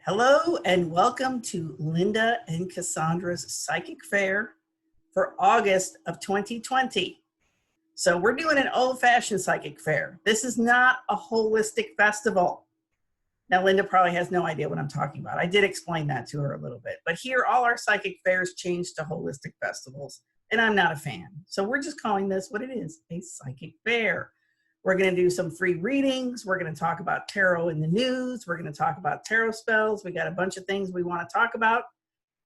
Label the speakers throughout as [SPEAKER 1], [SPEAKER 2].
[SPEAKER 1] Hello and welcome to Lynda and Cassandra's Psychic Fair for August of 2020. So we're doing an old-fashioned psychic fair. This is not a holistic festival. Now, Lynda probably has no idea what I'm talking about. I did explain that to her a little bit. But here, all our psychic fairs change to holistic festivals, and I'm not a fan. So we're just calling this what it is, a psychic fair. We're going to do some free readings. We're going to talk about tarot in the news. We're going to talk about tarot spells. We got a bunch of things we want to talk about.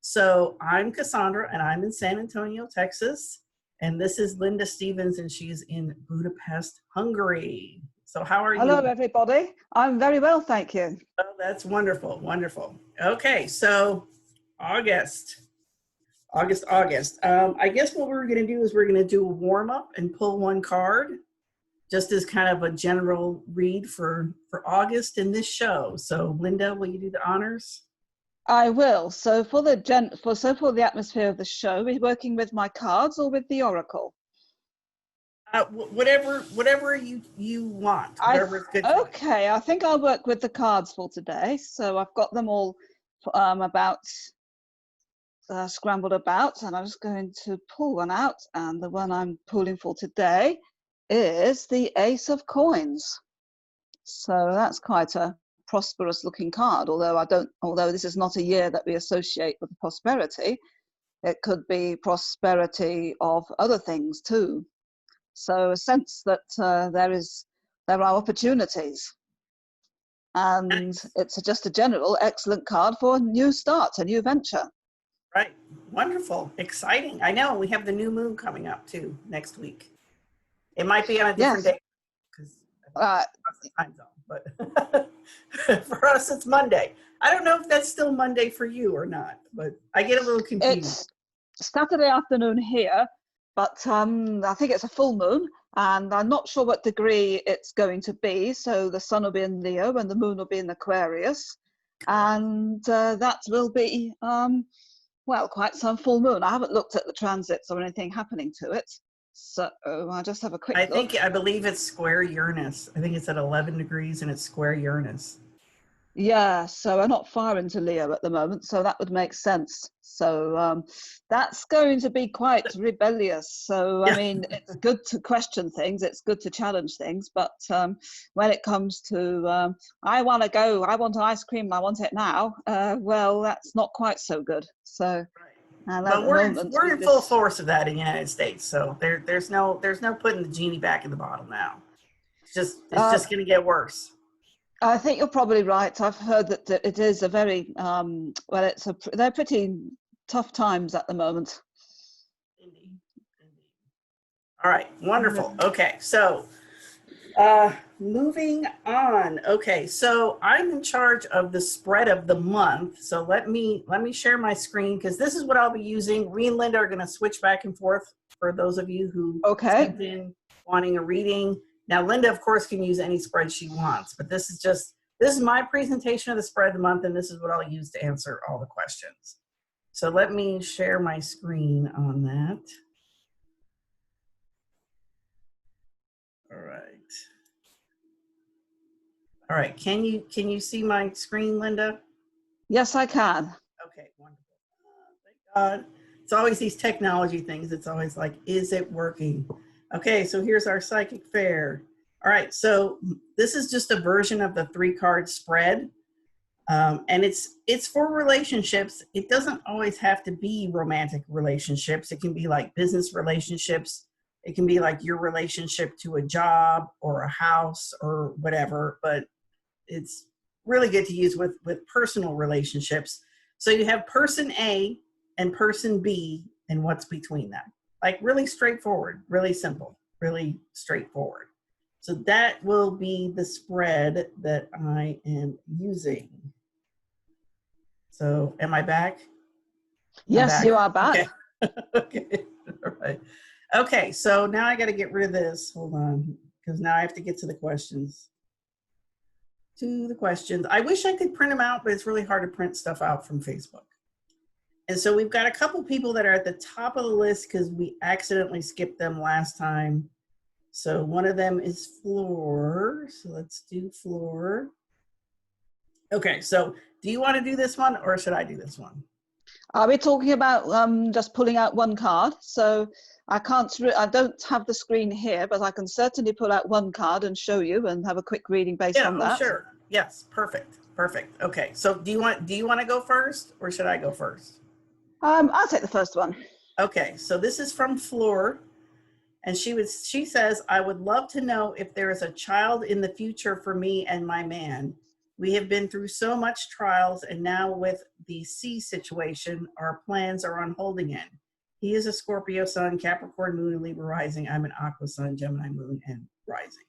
[SPEAKER 1] So I'm Cassandra, and I'm in San Antonio, Texas. And this is Lynda Stevens, and she's in Budapest, Hungary. So how are you?
[SPEAKER 2] Hello, everybody. I'm very well, thank you.
[SPEAKER 1] Oh, that's wonderful, wonderful. Okay, so August. I guess what we're going to do is we're going to do a warm-up and pull one card, just as kind of a general read for August in this show. So Lynda, will you do the honors?
[SPEAKER 2] I will. So for the atmosphere of the show, we're working with my cards or with the oracle.
[SPEAKER 1] Whatever you want. Whatever is good.
[SPEAKER 2] Okay, I think I'll work with the cards for today. So I've got them all scrambled about, and I'm just going to pull one out. And the one I'm pulling for today is the Ace of Coins. So that's quite a prosperous looking card, although this is not a year that we associate with prosperity. It could be prosperity of other things too. So a sense that there are opportunities, and it's just a general excellent card for a new start, a new venture.
[SPEAKER 1] Right, wonderful, exciting. I know we have the new moon coming up too next week. It might be on a different day because time zone, but for us it's Monday. I don't know if that's still Monday for you or not, but I get a little confused.
[SPEAKER 2] It's Saturday afternoon here, but I think it's a full moon, and I'm not sure what degree it's going to be. So the sun will be in Leo and the moon will be in Aquarius, and that will be quite some full moon. I haven't looked at the transits or anything happening to it. So I'll just have a quick look.
[SPEAKER 1] I believe it's square Uranus. I think it's at 11 degrees and it's square Uranus.
[SPEAKER 2] Yeah, so we're not far into Leo at the moment, so that would make sense. So that's going to be quite rebellious. So, I mean, it's good to question things, it's good to challenge things, but when it comes to, I want to go, I want an ice cream, I want it now, well, that's not quite so good. So.
[SPEAKER 1] But we're in full force of that in the United States, so there's no putting the genie back in the bottle now. It's just going to get worse.
[SPEAKER 2] I think you're probably right. I've heard that it is a very they're pretty tough times at the moment.
[SPEAKER 1] Indeed. All right, wonderful. Okay, so moving on. Okay, so I'm in charge of the spread of the month. So let me share my screen because this is what I'll be using. We and Lynda are going to switch back and forth for those of you who sent in wanting a reading. Now, Lynda, of course, can use any spread she wants, but this is my presentation of the spread of the month, and this is what I'll use to answer all the questions. So let me share my screen on that. All right. Can you see my screen, Lynda?
[SPEAKER 2] Yes, I can.
[SPEAKER 1] Okay, wonderful. Thank God. It's always these technology things. It's always like, is it working? Okay, so here's our psychic fair. All right, so this is just a version of the 3-card spread. And it's for relationships. It doesn't always have to be romantic relationships. It can be like business relationships. It can be like your relationship to a job or a house or whatever, but it's really good to use with personal relationships. So you have person A and person B and what's between them. Like really straightforward, really simple, really straightforward. So that will be the spread that I am using. So am I back?
[SPEAKER 2] Yes, you are back.
[SPEAKER 1] Okay. Okay. All right. Okay, so now I got to get rid of this. Hold on, because now I have to get to the questions. I wish I could print them out, but it's really hard to print stuff out from Facebook. And so we've got a couple people that are at the top of the list because we accidentally skipped them last time. So one of them is Floor. So let's do Floor. Okay, so do you want to do this one or should I do this one?
[SPEAKER 2] Are we talking about just pulling out one card? So I can't, I don't have the screen here, but I can certainly pull out one card and show you and have a quick reading based
[SPEAKER 1] Yeah,
[SPEAKER 2] on
[SPEAKER 1] oh
[SPEAKER 2] that.
[SPEAKER 1] sure. Yes, perfect. Perfect. Okay. So do you want to go first or should I go first?
[SPEAKER 2] I'll take the first one.
[SPEAKER 1] Okay, so this is from Fleur. And she says, I would love to know if there is a child in the future for me and my man. We have been through so much trials, and now with the C situation, our plans are on hold again. He is a Scorpio sun, Capricorn moon, and Libra rising. I'm an Aqua sun, Gemini moon, and rising.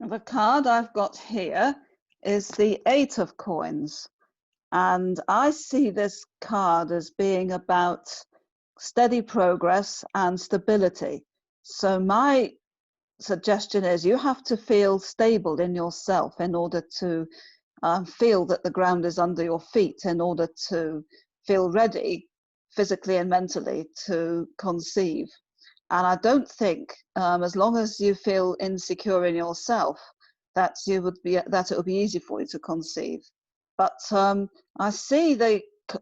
[SPEAKER 2] The card I've got here is the Eight of Coins. And I see this card as being about steady progress and stability. So my suggestion is you have to feel stable in yourself in order to feel that the ground is under your feet, in order to feel ready physically and mentally to conceive. And I don't think, as long as you feel insecure in yourself, that it would be easy for you to conceive. But I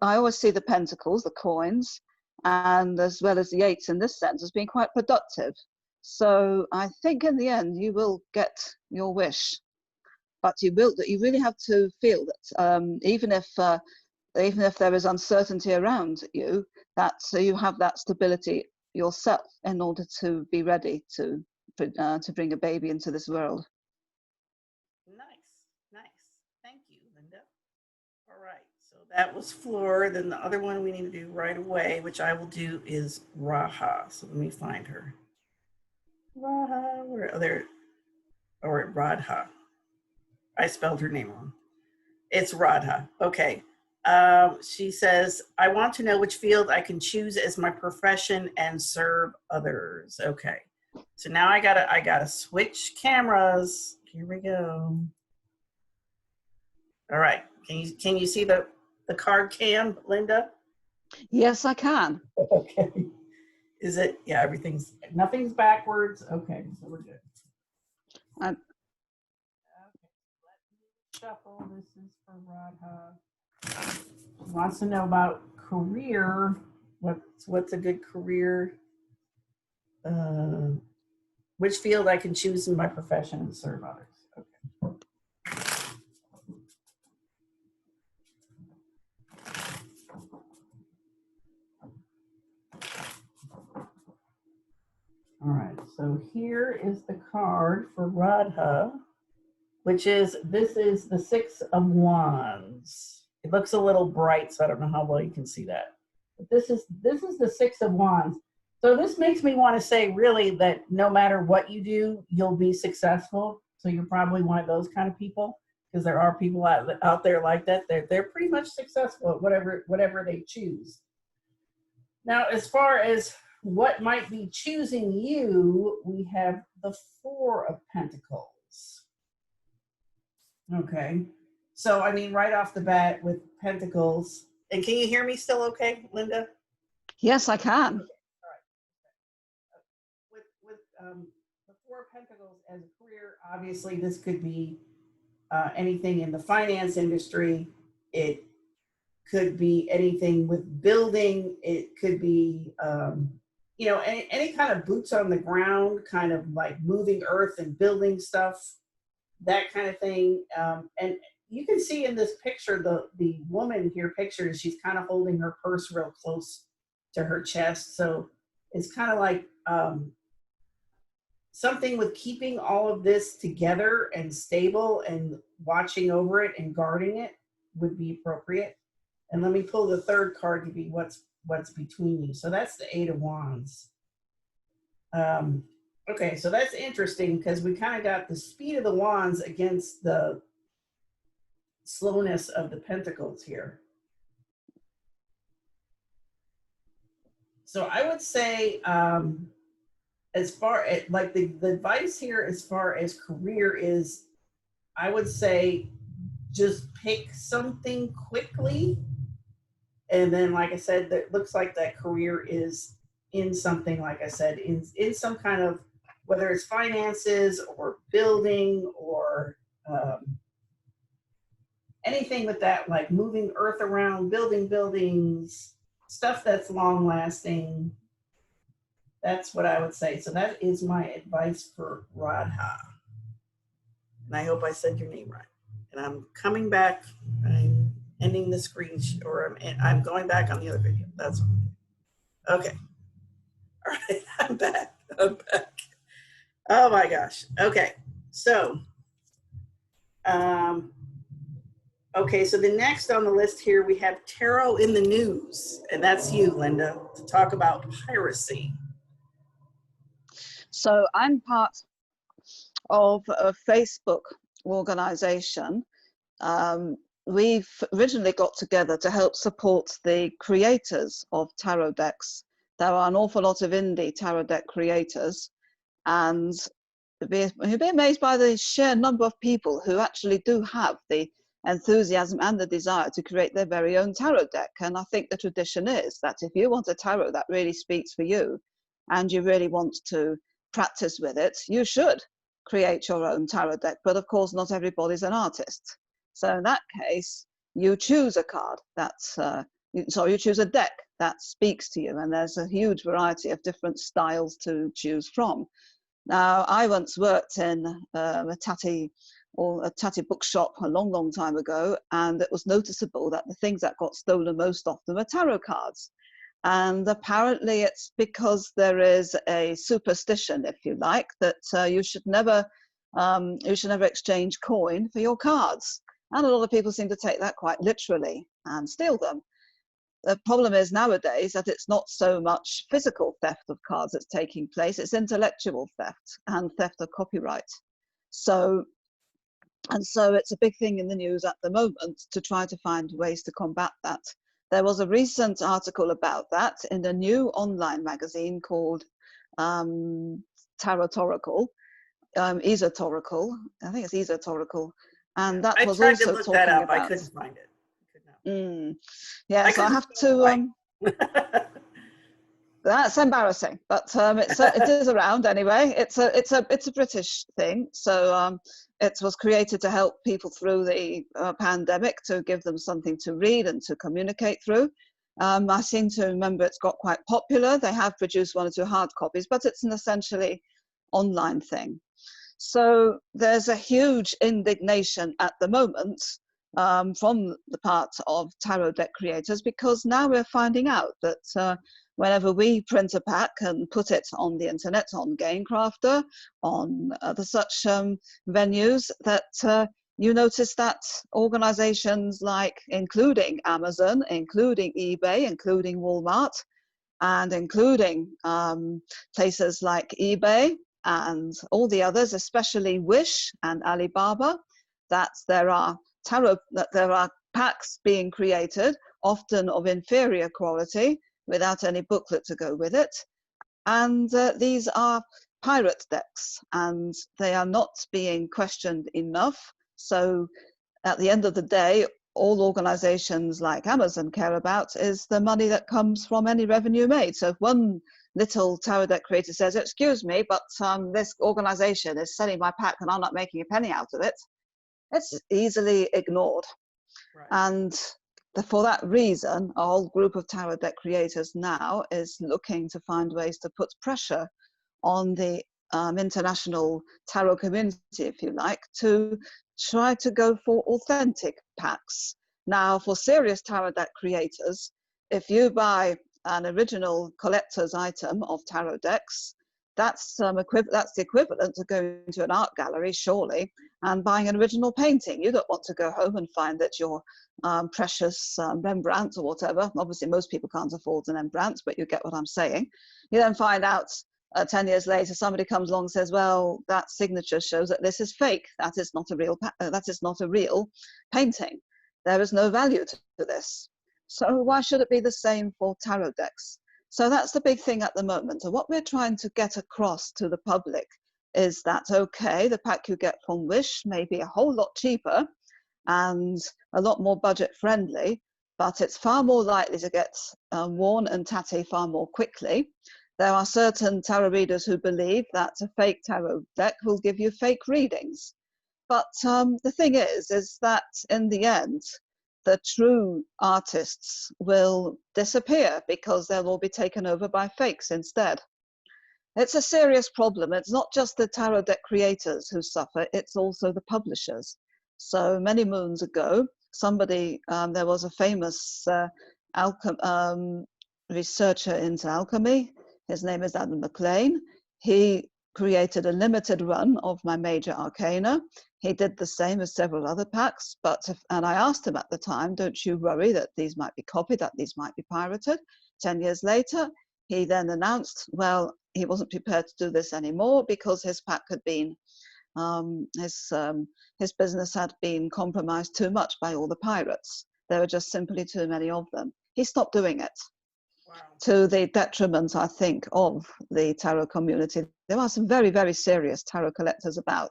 [SPEAKER 2] always see the pentacles, the coins, and as well as the eights in this sense as being quite productive. So I think in the end you will get your wish, but you really have to feel that even if there is uncertainty around you, that you have that stability yourself in order to be ready to bring a baby into this world.
[SPEAKER 1] Nice, nice. Thank you, Lynda. All right, so that was Fleur. Then the other one we need to do right away, which I will do, is Raha. So let me find her. Raha, where other, or Radha. I spelled her name wrong. It's Radha. Okay. She says, I want to know which field I can choose as my profession and serve others. Okay. So now I gotta switch cameras. Here we go. All right. Can you see the card cam, Lynda?
[SPEAKER 2] Yes, I can.
[SPEAKER 1] Okay. Is it? Yeah, nothing's backwards. Okay, so we're good.
[SPEAKER 2] Um,
[SPEAKER 1] Okay, let me shuffle. This is for Radha. She wants to know about career. What's a good career? Which field I can choose in my profession and serve others. Okay. All right, so here is the card for Radha, this is the Six of Wands. It looks a little bright, so I don't know how well you can see that. But this is the Six of Wands. So this makes me want to say really that no matter what you do, you'll be successful. So you're probably one of those kind of people, because there are people out there like that. They're pretty much successful at whatever they choose. Now, as far as what might be choosing you, we have the Four of Pentacles. Okay. So, I mean, right off the bat with Pentacles, and can you hear me still okay, Lynda?
[SPEAKER 2] yes, I can.
[SPEAKER 1] Okay. All right. With the Four of Pentacles as a career, obviously this could be anything in the finance industry. It could be anything with building. It could be, any kind of boots on the ground, kind of like moving earth and building stuff, that kind of thing. And you can see in this picture, the woman here pictured, she's kind of holding her purse real close to her chest. So it's kind of like something with keeping all of this together and stable and watching over it and guarding it would be appropriate. And let me pull the third card to be what's between you. So that's the Eight of Wands. Okay, so that's interesting because we kind of got the speed of the wands against the slowness of the pentacles here. So I would say, as far as like the advice here, as far as career is, I would say just pick something quickly. And then, like I said, that looks like that career is in something, like I said, in some kind of, whether it's finances or building or anything with that, like moving earth around, building buildings, stuff that's long lasting. That's what I would say. So that is my advice for Radha. And I hope I said your name right. And I'm coming back. I'm ending the screen, or I'm going back on the other video. That's all. Okay. All right. I'm back. I'm back. Oh my gosh. Okay. So, okay. So the next on the list here, we have tarot in the news. And that's you, Lynda, to talk about piracy.
[SPEAKER 2] So I'm part of a Facebook organization. We've originally got together to help support the creators of tarot decks. There are an awful lot of indie tarot deck creators, and you'll be amazed by the sheer number of people who actually do have the enthusiasm and the desire to create their very own tarot deck. And I think the tradition is that if you want a tarot that really speaks for you and you really want to practice with it, you should create your own tarot deck. But of course, not everybody's an artist. So in that case, you choose a card you choose a deck that speaks to you, and there's a huge variety of different styles to choose from. Now, I once worked in a tatty bookshop a long, long time ago, and it was noticeable that the things that got stolen most often were tarot cards. And apparently it's because there is a superstition, if you like, that you should never exchange coin for your cards. And a lot of people seem to take that quite literally and steal them. The problem is nowadays that it's not so much physical theft of cards that's taking place, it's intellectual theft and theft of copyright. So it's a big thing in the news at the moment to try to find ways to combat that. There was a recent article about that in a new online magazine called Tarotorical, Esotorical. I think it's Esotorical. And that was also talking about... I tried to look that up.
[SPEAKER 1] I couldn't find it.
[SPEAKER 2] Yeah, so I have to... That's embarrassing, but it is around anyway. It's a British thing, so it was created to help people through the pandemic, to give them something to read and to communicate through. I seem to remember it's got quite popular. They have produced 1 or 2 hard copies, but it's an essentially online thing. So there's a huge indignation at the moment from the part of tarot deck creators, because now we're finding out that whenever we print a pack and put it on the internet, on GameCrafter, on other such venues, that you notice that organizations like, including Amazon, including eBay, including Walmart, and including places like eBay and all the others, especially Wish and Alibaba, that there are packs being created, often of inferior quality, without any booklet to go with it. And these are pirate decks, and they are not being questioned enough. So at the end of the day, all organizations like Amazon care about is the money that comes from any revenue made. So if one little tarot deck creator says, excuse me, but this organization is selling my pack and I'm not making a penny out of it, it's easily ignored. Right. And for that reason, a whole group of tarot deck creators now is looking to find ways to put pressure on the international tarot community, if you like, to try to go for authentic packs. Now, for serious tarot deck creators, if you buy an original collector's item of tarot decks, that's the equivalent to going to an art gallery, surely, and buying an original painting. You don't want to go home and find that your precious Rembrandt or whatever, obviously most people can't afford an Rembrandt, but you get what I'm saying. You then find out 10 years later, somebody comes along and says, well, that signature shows that this is fake. That is not a real painting. There is no value to this. So why should it be the same for tarot decks? So that's the big thing at the moment. And what we're trying to get across to the public is that, okay, the pack you get from Wish may be a whole lot cheaper and a lot more budget friendly, but it's far more likely to get worn and tatty far more quickly. There are certain tarot readers who believe that a fake tarot deck will give you fake readings. But the thing is that in the end, the true artists will disappear because they'll all be taken over by fakes instead. It's a serious problem. It's not just the tarot deck creators who suffer, it's also the publishers. So many moons ago, somebody, there was a famous researcher into alchemy. His name is Adam McLean. He created a limited run of my major arcana. He did the same as several other packs, and I asked him at the time, don't you worry that these might be copied, that these might be pirated? 10 years later, he then announced, well, he wasn't prepared to do this anymore because his pack had been, his business had been compromised too much by all the pirates. There were just simply too many of them. He stopped doing it.
[SPEAKER 1] Wow.
[SPEAKER 2] To the detriment, I think, of the tarot community. There are some very, very serious tarot collectors about,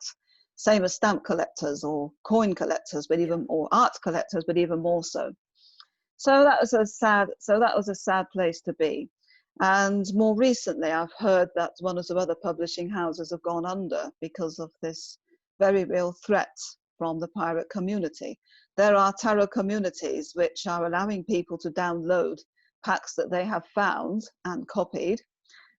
[SPEAKER 2] same as stamp collectors or coin collectors, but even, or art collectors, but even more so. So that was a sad place to be. And more recently, I've heard that one or two other publishing houses have gone under because of this very real threat from the pirate community. There are tarot communities which are allowing people to download packs that they have found and copied,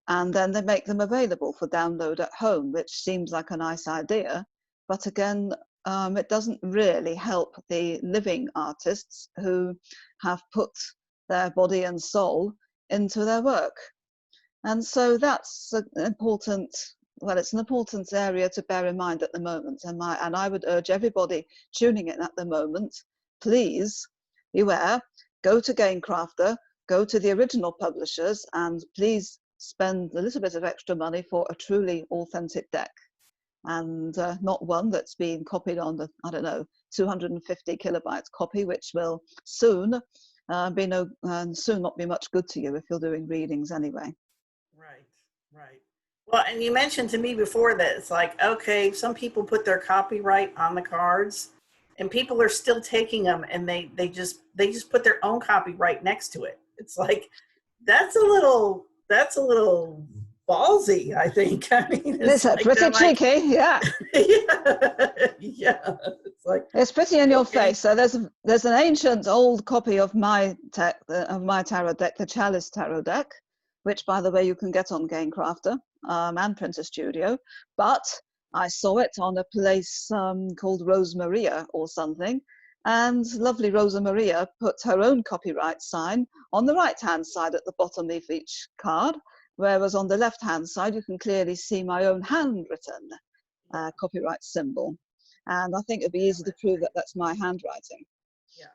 [SPEAKER 2] and then they make them available for download at home, which seems like a nice idea. But again, it doesn't really help the living artists who have put their body and soul into their work. And so that's an important, well, it's an important area to bear in mind at the moment. And I would urge everybody tuning in at the moment, please beware, go to Gamecrafter, go to the original publishers, and please spend a little bit of extra money for a truly authentic deck. And not one that's been copied on the, I don't know, 250 kilobytes copy, which will soon soon not be much good to you if you're doing readings anyway.
[SPEAKER 1] Right. Well, and you mentioned to me before that it's like, okay, some people put their copyright on the cards, and people are still taking them, and they just put their own copyright next to it. It's like that's a little ballsy, I think. I mean,
[SPEAKER 2] It's
[SPEAKER 1] like,
[SPEAKER 2] pretty cheeky, yeah.
[SPEAKER 1] yeah. It's like,
[SPEAKER 2] it's pretty in your
[SPEAKER 1] okay.
[SPEAKER 2] face. So there's an ancient old copy of my tarot deck, the Chalice Tarot deck, which, by the way, you can get on Gamecrafter and Printer Studio. But I saw it on a place called Rose Maria or something, and lovely Rosa Maria put her own copyright sign on the right-hand side at the bottom of each card, whereas on the left-hand side you can clearly see my own handwritten copyright symbol. And I think it'd be easy to prove that that's my handwriting.
[SPEAKER 1] Yeah.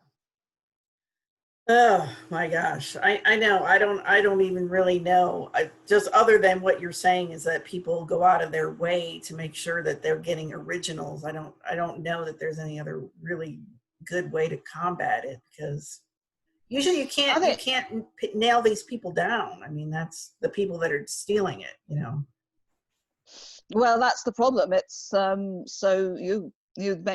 [SPEAKER 1] Oh my gosh. I know. I don't even really know. Just other than what you're saying is that people go out of their way to make sure that they're getting originals. I don't know that there's any other really good way to combat it, because usually you can't nail these people down. I mean, that's the people that are stealing it, you know.
[SPEAKER 2] Well, that's the problem. It's so you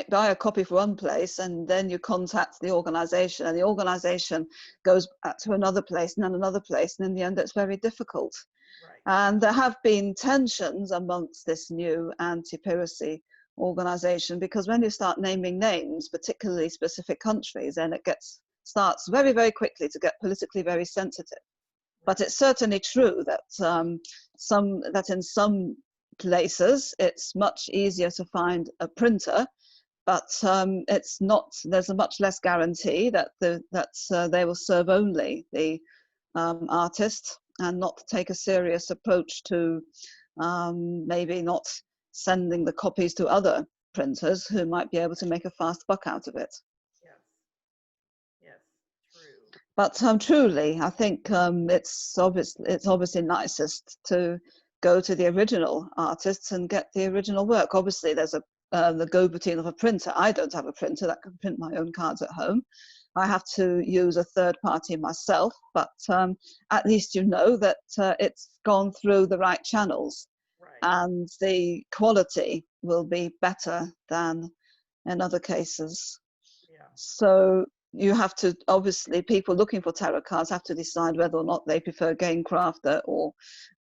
[SPEAKER 2] buy a copy for one place, and then you contact the organization, and the organization goes to another place and then another place, and in the end it's very difficult.
[SPEAKER 1] Right.
[SPEAKER 2] And there have been tensions amongst this new anti-piracy organization, because when you start naming names, particularly specific countries, then it starts very, very quickly to get politically very sensitive. But it's certainly true that in some places it's much easier to find a printer, but it's not. There's a much less guarantee that they will serve only the artist and not take a serious approach to maybe not sending the copies to other printers who might be able to make a fast buck out of it.
[SPEAKER 1] Yes, true.
[SPEAKER 2] But truly, I think it's obviously nicest to go to the original artists and get the original work. Obviously, there's the go-between of a printer. I don't have a printer that can print my own cards at home. I have to use a third party myself, but at least you know that it's gone through the right channels. Right. And the quality will be better than in other cases. Yeah. So you have to, obviously, people looking for tarot cards have to decide whether or not they prefer Gamecrafter or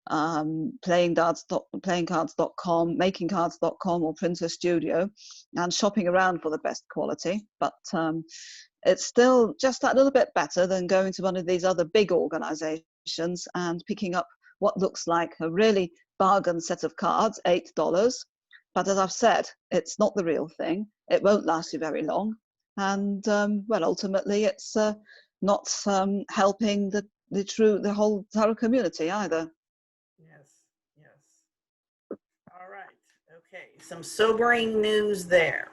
[SPEAKER 2] playingcards.com, makingcards.com, or Printer Studio, and shopping around for the best quality. But it's still just that little bit better than going to one of these other big organizations and picking up what looks like a really bargain set of cards, $8. But as I've said, it's not the real thing. It won't last you very long. And well, ultimately, it's not helping the whole tarot community either.
[SPEAKER 1] Yes, yes. All right. Okay, some sobering news there.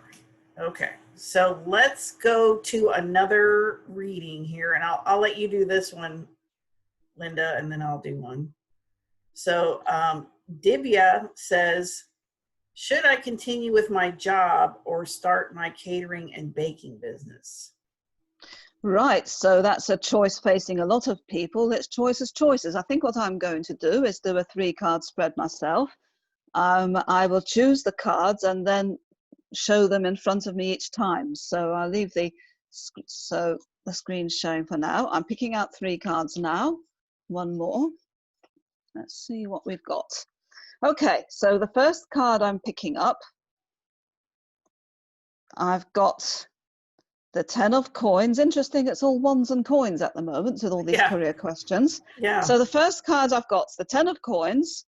[SPEAKER 1] Okay, so let's go to another reading here, and I'll let you do this one, Lynda, and then I'll do one. So Divya says, should I continue with my job or start my catering and baking business?
[SPEAKER 2] Right, so that's a choice facing a lot of people. It's choices. I think what I'm going to do is do a 3-card spread myself. I will choose the cards and then show them in front of me each time. So I'll leave the screen showing for now. I'm picking out 3 cards now. One more. Let's see what we've got. Okay, so the first card I'm picking up, I've got the 10 of coins. Interesting, it's all ones and coins at the moment with all these career questions.
[SPEAKER 1] Yeah.
[SPEAKER 2] So the first card I've got is the 10 of coins,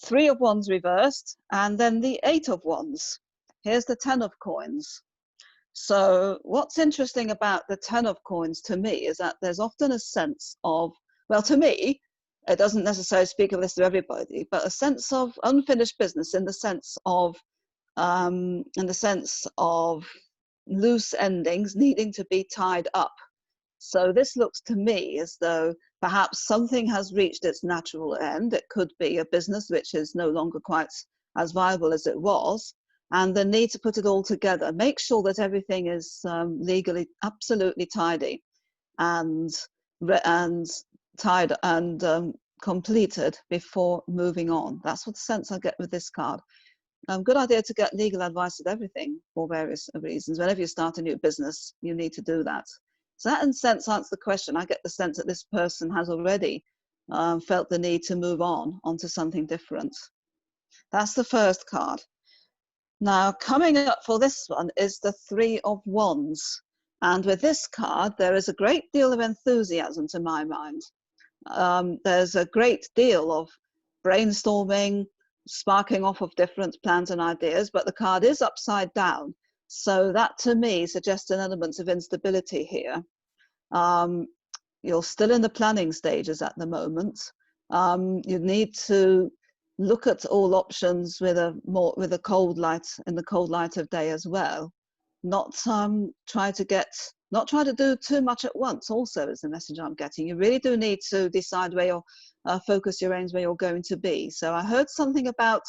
[SPEAKER 2] 3 of wands reversed, and then the 8 of wands. Here's the 10 of coins. So what's interesting about the 10 of coins to me is that there's often a sense of, well, to me, it doesn't necessarily speak of this to everybody, but a sense of unfinished business in the sense of loose endings needing to be tied up. So this looks to me as though perhaps something has reached its natural end. It could be a business which is no longer quite as viable as it was, and the need to put it all together, make sure that everything is legally absolutely tidy and tied and completed before moving on. That's what the sense I get with this card. Good idea to get legal advice with everything for various reasons. Whenever you start a new business, you need to do that. So that in a sense answers the question. I get the sense that this person has already felt the need to move on onto something different. That's the first card. Now, coming up for this one is the 3 of wands. And with this card, there is a great deal of enthusiasm to my mind. There's a great deal of brainstorming, sparking off of different plans and ideas, but the card is upside down. So that to me suggests an element of instability here. You're still in the planning stages at the moment. You need to look at all options with a cold light, in the cold light of day as well. Not try to do too much at once also is the message I'm getting. You really do need to decide where your focus your aims, where you're going to be. So I heard something about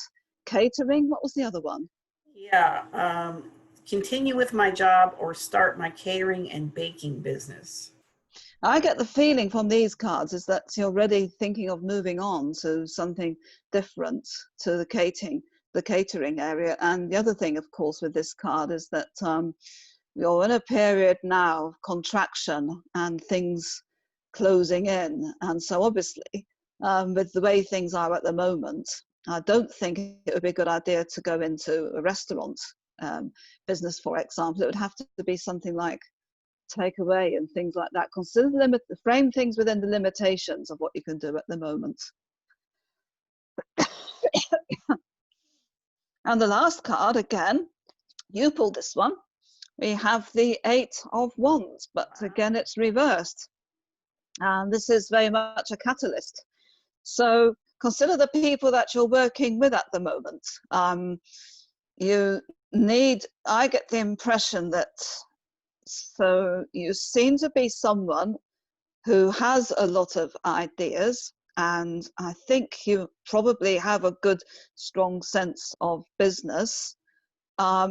[SPEAKER 2] catering. What was the other one?
[SPEAKER 1] Yeah, continue with my job or start my catering and baking business.
[SPEAKER 2] I get the feeling from these cards is that you're already thinking of moving on to something different, to the catering area. And the other thing, of course, with this card is that you're in a period now of contraction and things closing in. And so obviously, with the way things are at the moment, I don't think it would be a good idea to go into a restaurant business, for example. It would have to be something like takeaway and things like that. Consider frame things within the limitations of what you can do at the moment. And the last card, again, you pulled this one. We have the 8 of wands, but again, it's reversed. And this is very much a catalyst. So consider the people that you're working with at the moment. I get the impression that, so you seem to be someone who has a lot of ideas, and I think you probably have a good, strong sense of business. At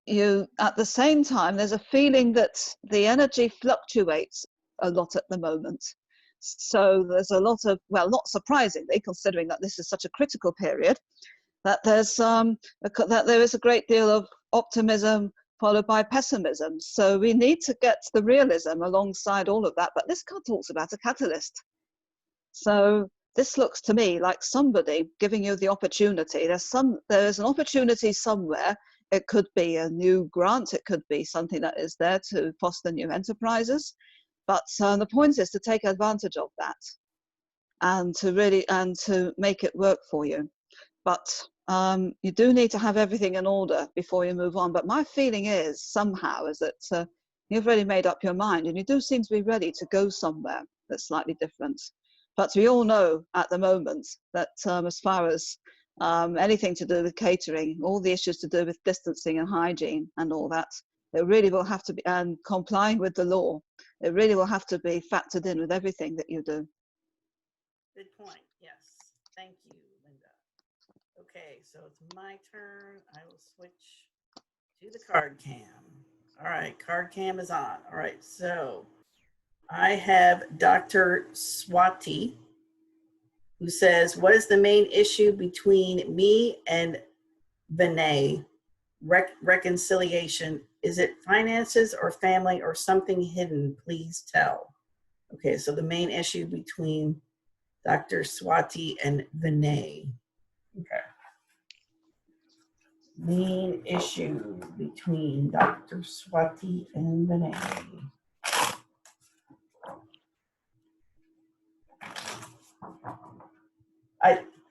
[SPEAKER 2] the same time, there's a feeling that the energy fluctuates a lot at the moment. So there's a lot of, well, not surprisingly, considering that this is such a critical period, that there is a great deal of optimism followed by pessimism. So we need to get the realism alongside all of that. But this card talks about a catalyst. So this looks to me like somebody giving you the opportunity. There's an opportunity somewhere. It could be a new grant. It could be something that is there to foster new enterprises. But the point is to take advantage of that and to make it work for you. But you do need to have everything in order before you move on. But my feeling is somehow is that you've already made up your mind and you do seem to be ready to go somewhere that's slightly different. But we all know at the moment that as far as anything to do with catering, all the issues to do with distancing and hygiene and all that, it really will have to be, and complying with the law, it really will have to be factored in with everything that you do.
[SPEAKER 1] Good point. Yes. Thank you, Linda. Okay, so it's my turn. I will switch to the card cam. All right, card cam is on. All right, so I have Dr. Swati, who says, what is the main issue between me and Vinay? Reconciliation. Is it finances or family or something hidden? Please tell. Okay, so the main issue between Dr. Swati and Vinay. Okay. Main issue between Dr. Swati and Vinay.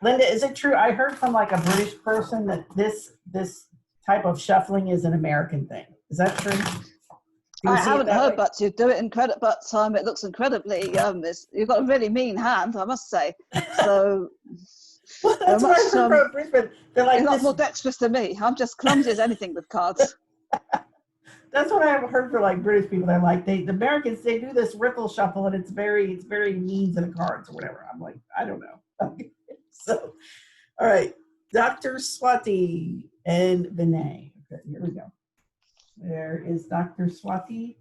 [SPEAKER 1] Lynda, is it true? I heard from like a British person that this type of shuffling is an American thing. Is that true?
[SPEAKER 2] I haven't heard, but you do it but it looks incredibly. You've got a really mean hand, I must say. So
[SPEAKER 1] well, that's what I heard from Brisbane. They're like,
[SPEAKER 2] you're not more dexterous than me. I'm just clumsy as anything with cards.
[SPEAKER 1] That's what I've heard for like British people. They're like, the Americans, they do this ripple shuffle and it's very mean to the cards or whatever. I'm like, I don't know. So, all right, Dr. Swati and Vinay. Okay, here we go. There is Dr. Swati.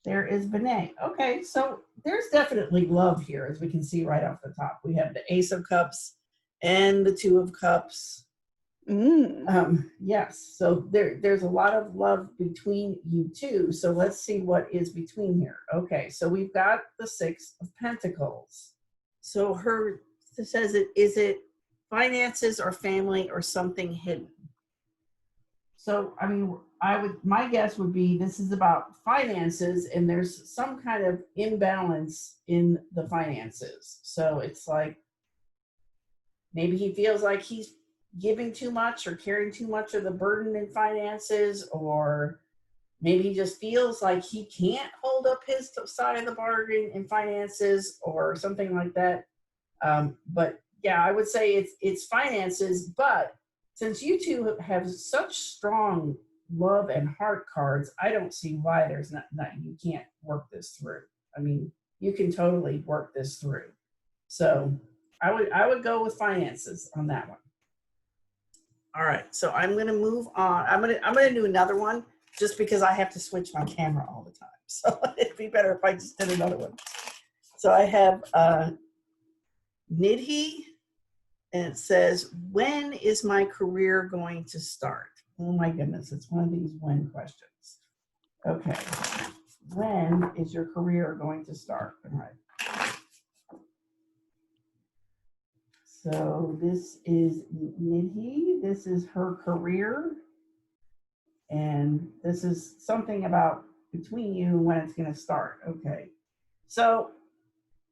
[SPEAKER 1] There is Vinay. Okay, so there's definitely love here, as we can see right off the top. We have the Ace of Cups and the Two of Cups. Yes, so there's a lot of love between you two. So let's see what is between here. Okay, so we've got the Six of Pentacles. So it says, is it finances or family or something hidden? So, I mean, my guess would be this is about finances and there's some kind of imbalance in the finances. So it's like, maybe he feels like he's giving too much or carrying too much of the burden in finances, or maybe he just feels like he can't hold up his side of the bargain in finances or something like that. But yeah, I would say it's finances, but since you two have such strong love and heart cards, I don't see why there's not you can't work this through. I mean, you can totally work this through. So I would go with finances on that one. All right, so I'm gonna move on. I'm gonna do another one just because I have to switch my camera all the time. So it'd be better if I just did another one. So I have Nidhi, and it says, when is my career going to start? Oh my goodness, it's one of these when questions. Okay, when is your career going to start? All right. So this is Nidhi, this is her career, and this is something about between you and when it's going to start. Okay, so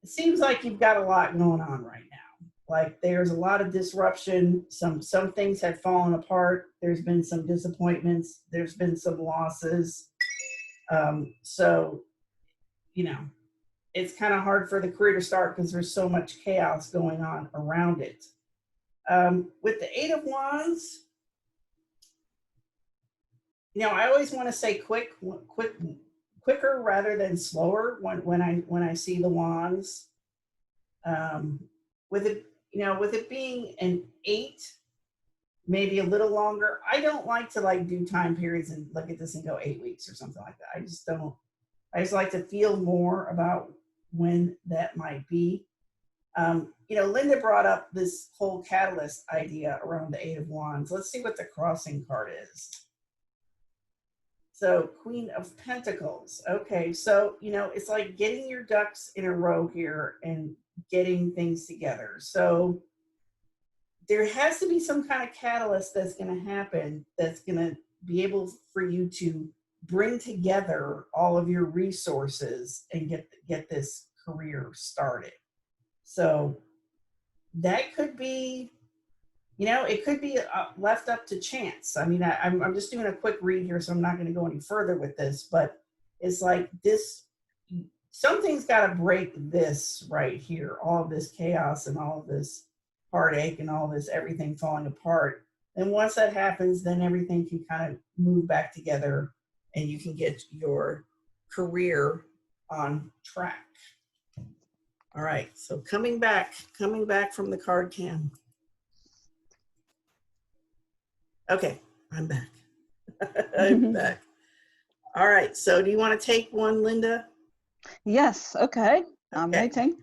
[SPEAKER 1] it seems like you've got a lot going on right now. Like there's a lot of disruption. Some things have fallen apart. There's been some disappointments. There's been some losses. So, you know, it's kind of hard for the career to start because there's so much chaos going on around it. With the Eight of Wands, you know, I always want to say quicker rather than slower when I see the wands. With it being an 8, maybe a little longer. I don't like to like do time periods and look at this and go 8 weeks or something like that. I just don't. I just like to feel more about when that might be. You know, Lynda brought up this whole catalyst idea around the Eight of Wands. Let's see what the crossing card is. So Queen of Pentacles. Okay, so, you know, it's like getting your ducks in a row here and getting things together. So there has to be some kind of catalyst that's going to happen that's going to be able for you to bring together all of your resources and get this career started. So that could be, you know, it could be left up to chance. I mean, I'm just doing a quick read here, so I'm not going to go any further with this, but it's like this, something's got to break this right here, all of this chaos and all of this heartache and all this everything falling apart. And once that happens, then everything can kind of move back together and you can get your career on track. All right, so coming back from the card can. Okay, I'm back. I'm back. All right, so do you want to take one, Lynda?
[SPEAKER 2] Yes, okay. I'm waiting.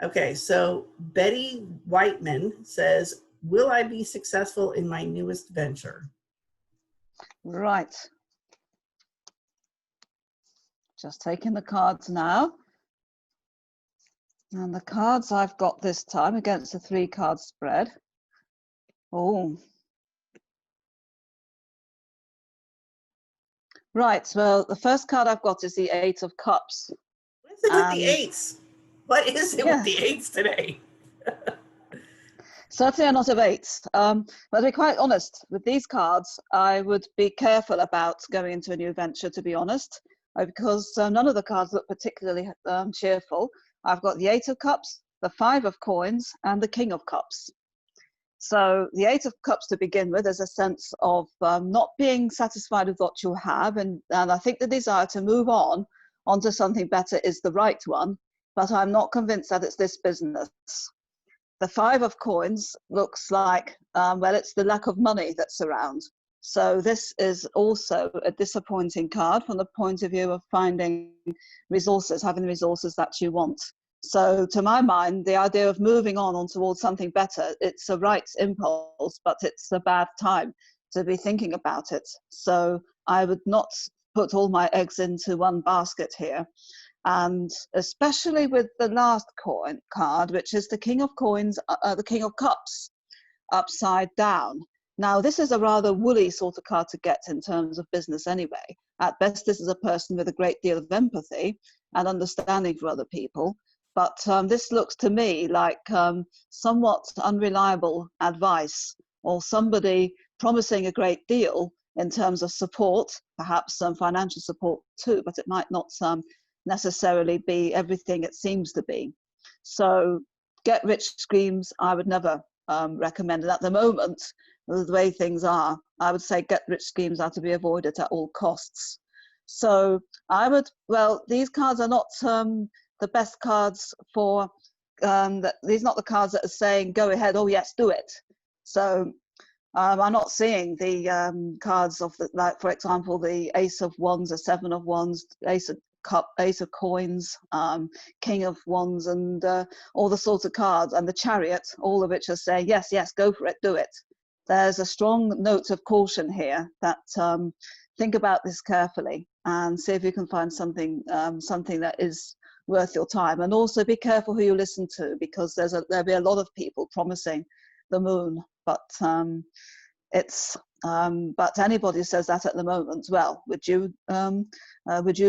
[SPEAKER 1] Okay, so Betty Whiteman says, will I be successful in my newest venture?
[SPEAKER 2] Right. Just taking the cards now. And the cards I've got this time against the 3-card spread. Oh. Right, well, the first card I've got is the 8 of Cups.
[SPEAKER 1] What is it with the 8s? What is it with the 8s today?
[SPEAKER 2] Certainly a lot of 8s. But to be quite honest, with these cards, I would be careful about going into a new venture, to be honest, because none of the cards look particularly cheerful. I've got the 8 of Cups, the 5 of Coins, and the King of Cups. So the 8 of Cups to begin with is a sense of not being satisfied with what you have, and I think the desire to move on onto something better is the right one, but I'm not convinced that it's this business. The 5 of Coins looks like, well, it's the lack of money that's around. So this is also a disappointing card from the point of view of finding resources, having the resources that you want. So to my mind, the idea of moving on towards something better, it's a right impulse, but it's a bad time to be thinking about it. So I would not put all my eggs into one basket here. And especially with the last coin card, which is the King of Coins, the King of Cups, upside down. Now, this is a rather woolly sort of card to get in terms of business anyway. At best, this is a person with a great deal of empathy and understanding for other people. But this looks to me like somewhat unreliable advice, or somebody promising a great deal in terms of support, perhaps some financial support too, but it might not necessarily be everything it seems to be. So get rich schemes I would never recommend. And at the moment, the way things are, I would say get rich schemes are to be avoided at all costs. So I would, well, these cards are not the best cards for, these are not the cards that are saying, go ahead, oh yes, do it. So I'm not seeing the cards of, the, like, for example, the Ace of Wands, the 7 of Wands, Ace of Cup, Ace of Coins, King of Wands, and all the sorts of cards, and the Chariot, all of which are saying, yes, yes, go for it, do it. There's a strong note of caution here that think about this carefully and see if you can find something, something that is worth your time. And also be careful who you listen to, because there'll be a lot of people promising the moon, but but anybody says that at the moment. Well, would you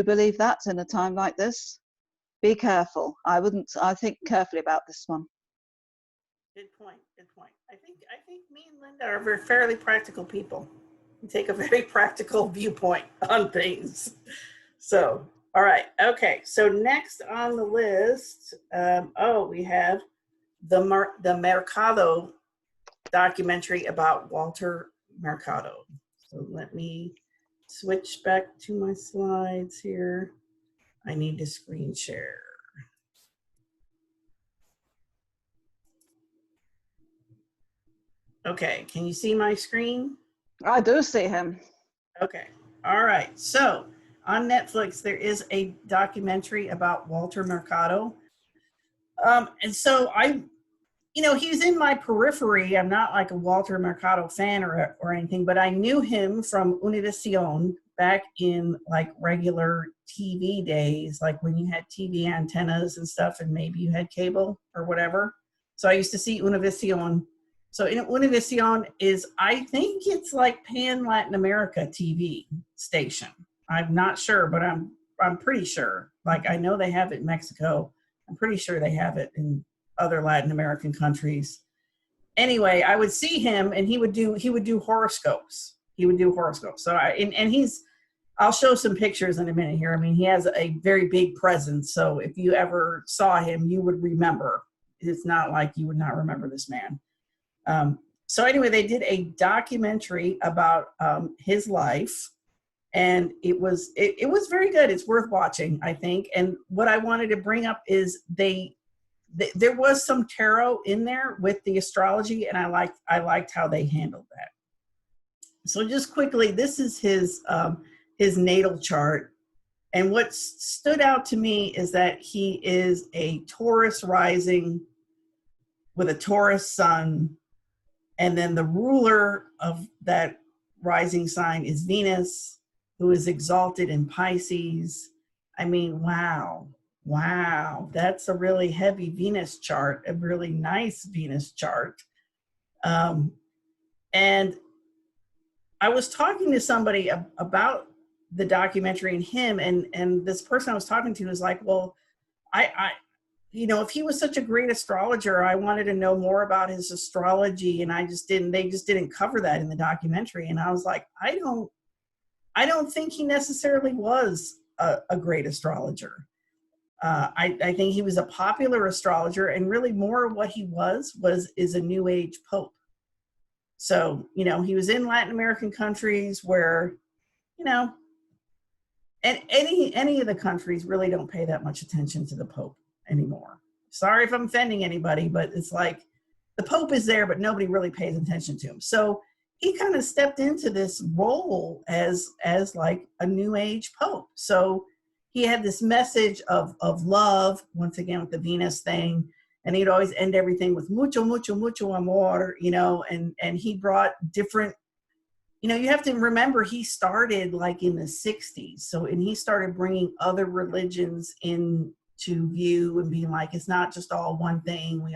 [SPEAKER 2] believe that in a time like this? Be careful. I think carefully about this one.
[SPEAKER 1] Good point. Good point. I think me and Lynda are very fairly practical people. We take a very practical viewpoint on things. So, all right. Okay. So next on the list, we have the Mercado documentary about Walter Mercado. So let me switch back to my slides here. I need to screen share. Okay, can you see my screen?
[SPEAKER 2] I do see him.
[SPEAKER 1] Okay, all right. So on Netflix, there is a documentary about Walter Mercado. And so he's in my periphery. I'm not like a Walter Mercado fan or anything, but I knew him from Univision back in like regular TV days, like when you had TV antennas and stuff, and maybe you had cable or whatever. So I used to see Univision. So Univision is, I think it's like Pan Latin America TV station. I'm not sure, but I'm pretty sure. Like I know they have it in Mexico. I'm pretty sure they have it in other Latin American countries. Anyway, I would see him, and he would do horoscopes. He would do horoscopes. So I'll show some pictures in a minute here. I mean, he has a very big presence. So if you ever saw him, you would remember. It's not like you would not remember this man. So anyway, they did a documentary about his life, and it was very good. It's worth watching, I think. And what I wanted to bring up is there was some tarot in there with the astrology, and I liked how they handled that. So just quickly, this is his natal chart, and what stood out to me is that he is a Taurus rising with a Taurus sun, and then the ruler of that rising sign is Venus, who is exalted in Pisces. I mean, wow, that's a really heavy Venus chart, a really nice Venus chart. And I was talking to somebody about the documentary and him, and this person I was talking to was like, well, I if he was such a great astrologer, I wanted to know more about his astrology, and they just didn't cover that in the documentary. And I was like, I don't think he necessarily was a great astrologer. I think he was a popular astrologer, and really more what he is a new age pope. So, he was in Latin American countries where, and any of the countries really don't pay that much attention to the pope anymore. Sorry if I'm offending anybody, but it's like the pope is there, but nobody really pays attention to him. So he kind of stepped into this role as like a new age pope. So he had this message of love, once again with the Venus thing, and he'd always end everything with mucho, mucho, mucho amor, and he brought different, you have to remember he started like in the 60s. So, and he started bringing other religions into view and being like, it's not just all one thing.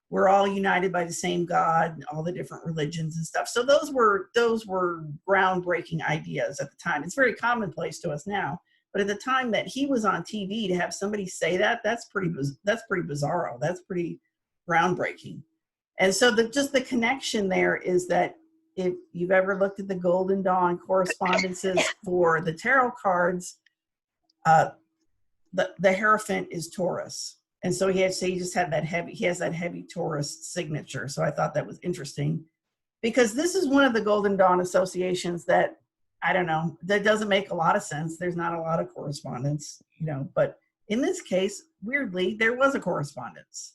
[SPEAKER 1] We're all united by the same God, all the different religions and stuff. So those were groundbreaking ideas at the time. It's very commonplace to us now. But at the time that he was on TV, to have somebody say that, that's pretty bizarro. That's pretty groundbreaking. And so just the connection there is that if you've ever looked at the Golden Dawn correspondences for the tarot cards, the Hierophant is Taurus. And so he has that heavy Taurus signature. So I thought that was interesting, because this is one of the Golden Dawn associations that, I don't know, that doesn't make a lot of sense. There's not a lot of correspondence, but in this case, weirdly, there was a correspondence.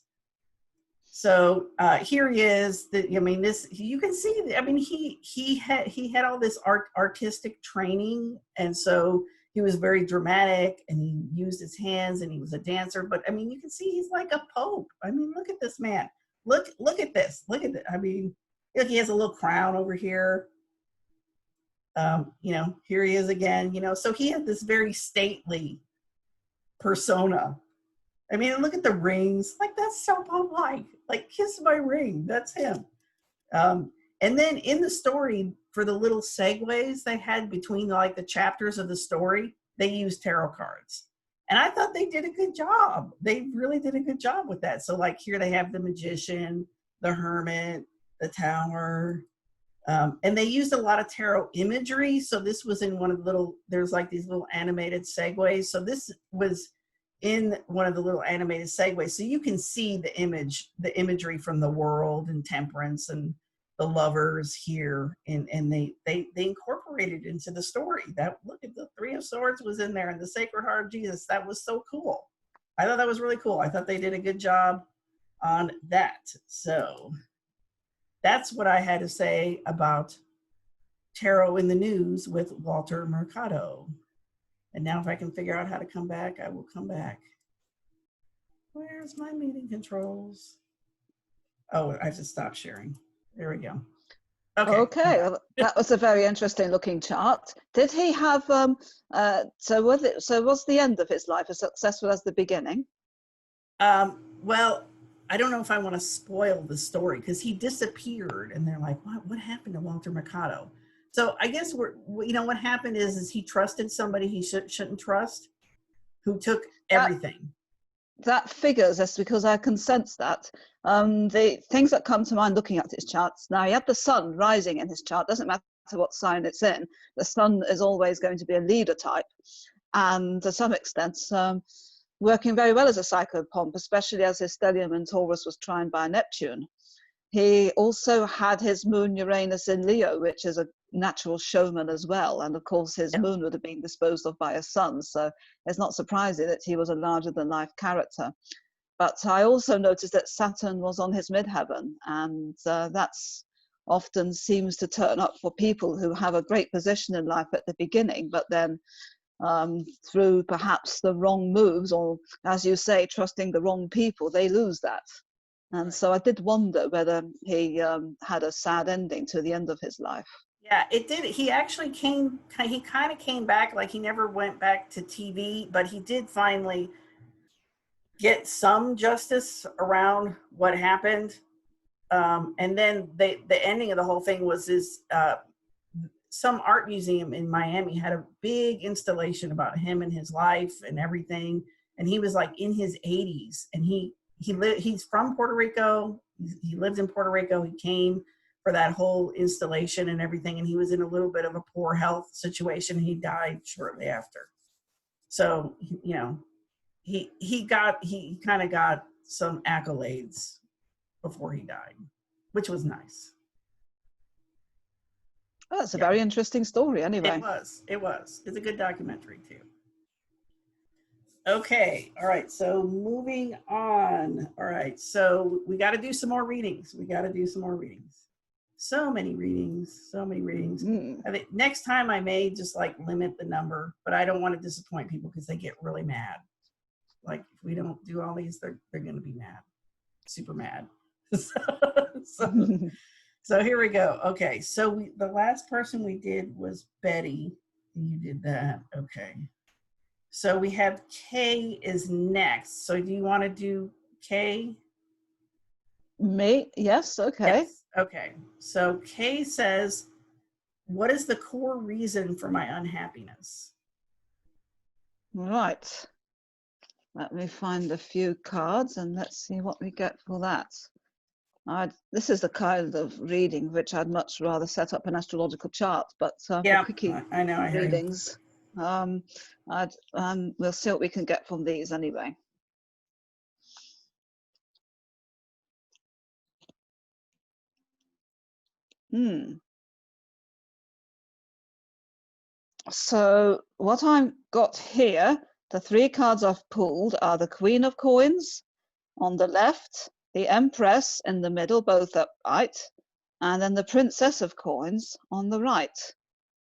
[SPEAKER 1] So here he is. You can see, he had all this artistic training, and so he was very dramatic, and he used his hands, and he was a dancer. But you can see he's like a pope. Look at this man. Look at this. Look at it. Look, he has a little crown over here. Here he is again. So he had this very stately persona. Look at the rings. Like, that's so pope-like. Like, kiss my ring. That's him. And then in the story, for the little segues they had between like the chapters of the story, they used tarot cards. And I thought they did a good job. They really did a good job with that. So like here they have the Magician, the Hermit, the Tower. And they used a lot of tarot imagery. So this was in one of the there's like these little animated segues. So this was in one of the little animated segues. So you can see the imagery from the World and Temperance and the Lovers here. And they incorporated into the story. Look at the Three of Swords was in there, and the Sacred Heart of Jesus. That was so cool. I thought that was really cool. I thought they did a good job on that. So that's what I had to say about Tarot in the News with Walter Mercado. And now if I can figure out how to come back, I will come back. Where's my meeting controls? Oh, I have to stop sharing. There we go. Okay.
[SPEAKER 2] Okay, well, that was a very interesting looking chart. Did he have was the end of his life as successful as the beginning?
[SPEAKER 1] Well, I don't know if I want to spoil the story because he disappeared, and they're like, "What happened to Walter Mercado?" So I guess what happened is he trusted somebody he shouldn't trust, who took
[SPEAKER 2] That
[SPEAKER 1] everything.
[SPEAKER 2] that figures. That's because I can sense that. The things that come to mind looking at his charts. Now, he had the sun rising in his chart. Doesn't matter what sign it's in. The sun is always going to be a leader type, and to some extent, working very well as a psychopomp, especially as his stellium in Taurus was trined by Neptune. He also had his moon Uranus in Leo, which is a natural showman as well. And of course, his
[SPEAKER 1] Yep.
[SPEAKER 2] moon would have been disposed of by a sun. So it's not surprising that he was a larger than life character. But I also noticed that Saturn was on his midheaven, and that's often seems to turn up for people who have a great position in life at the beginning, but then through perhaps the wrong moves, or as you say, trusting the wrong people, they lose that. And
[SPEAKER 1] Right.
[SPEAKER 2] so I did wonder whether he had a sad ending to the end of his life.
[SPEAKER 1] Yeah, it did. He actually he kind of came back, like he never went back to TV, but he did finally get some justice around what happened. And then the ending of the whole thing was some art museum in Miami had a big installation about him and his life and everything. And he was like in his 80s, and he's from Puerto Rico. He lives in Puerto Rico. He came for that whole installation and everything, and he was in a little bit of a poor health situation. He died shortly after. So he kind of got some accolades before he died, which was nice.
[SPEAKER 2] Oh, that's a
[SPEAKER 1] Yeah,
[SPEAKER 2] very interesting story,
[SPEAKER 1] it
[SPEAKER 2] anyway.
[SPEAKER 1] was. It was. It's a good documentary too. Okay. All right. So moving on. All right. So we got to do some more readings. We got to do some more readings. So many readings. So many readings.
[SPEAKER 2] Mm.
[SPEAKER 1] I think next time I may just like limit the number, but I don't want to disappoint people because they get really mad. Like if we don't do all these, they're going to be mad, super mad. so, so here we go. Okay. So the last person we did was Betty. You did that. Okay. So we have K is next. So do you want to do K?
[SPEAKER 2] Me? Yes, okay.
[SPEAKER 1] Yes. Okay. So K says, what is the core reason for my unhappiness?
[SPEAKER 2] Right. Let me find a few cards and let's see what we get for that. This is the kind of reading which I'd much rather set up an astrological chart, but for
[SPEAKER 1] Yeah,
[SPEAKER 2] quickie
[SPEAKER 1] I know. I hear you.
[SPEAKER 2] readings, we'll see what we can get from these anyway. So what I've got here, the three cards I've pulled are the Queen of Coins on the left, the Empress in the middle, both upright, and then the Princess of Coins on the right.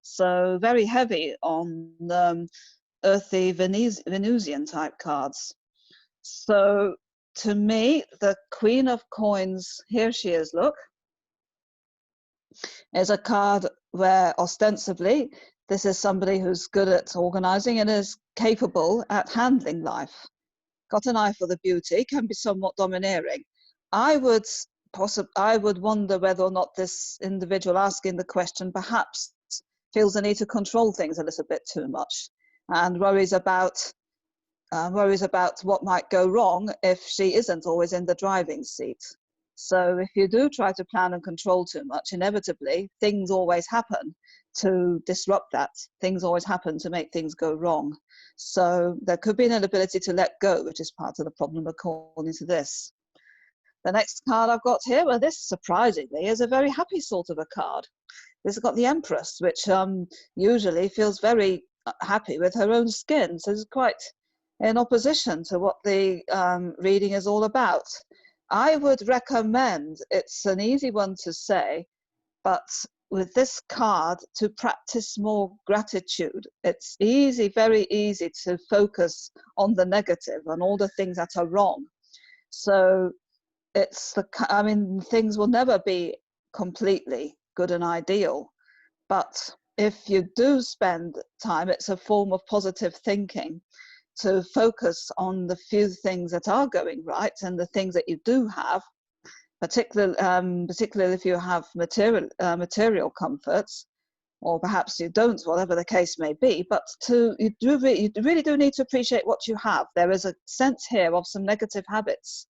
[SPEAKER 2] So very heavy on earthy Venusian type cards. So to me, the Queen of Coins, here she is, look, is a card where ostensibly this is somebody who's good at organizing and is capable at handling life. Got an eye for the beauty, can be somewhat domineering. I would wonder whether or not this individual asking the question perhaps feels the need to control things a little bit too much and worries about what might go wrong if she isn't always in the driving seat. So if you do try to plan and control too much, inevitably things always happen to disrupt that. Things always happen to make things go wrong. So there could be an inability to let go, which is part of the problem according to this. The next card I've got here, well, this surprisingly is a very happy sort of a card. This has got the Empress, which usually feels very happy with her own skin. So it's quite in opposition to what the reading is all about. I would recommend, it's an easy one to say, but with this card to practice more gratitude. It's easy, very easy to focus on the negative and all the things that are wrong. So things will never be completely good and ideal. But if you do spend time, it's a form of positive thinking to focus on the few things that are going right and the things that you do have, particularly if you have material comforts, or perhaps you don't, whatever the case may be. But you really do need to appreciate what you have. There is a sense here of some negative habits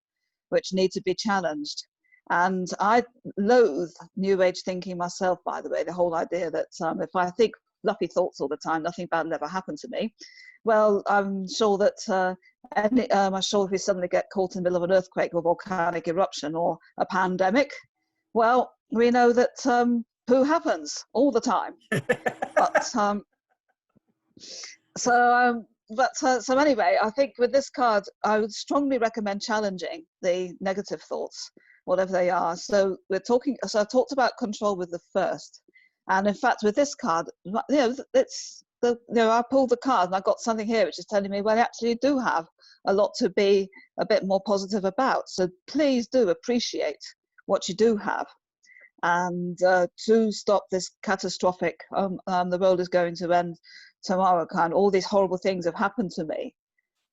[SPEAKER 2] which need to be challenged. And I loathe New Age thinking myself, by the way, the whole idea that if I think fluffy thoughts all the time, nothing bad will ever happen to me. Well, I'm sure that I'm sure if we suddenly get caught in the middle of an earthquake or volcanic eruption or a pandemic, well, we know that poo happens all the time. But so anyway, I think with this card, I would strongly recommend challenging the negative thoughts, whatever they are. So I talked about control with the first, and in fact with this card, I pulled the card and I got something here which is telling me, well, actually you do have a lot to be a bit more positive about. So please do appreciate what you do have. And to stop this catastrophic, the world is going to end tomorrow, all these horrible things have happened to me.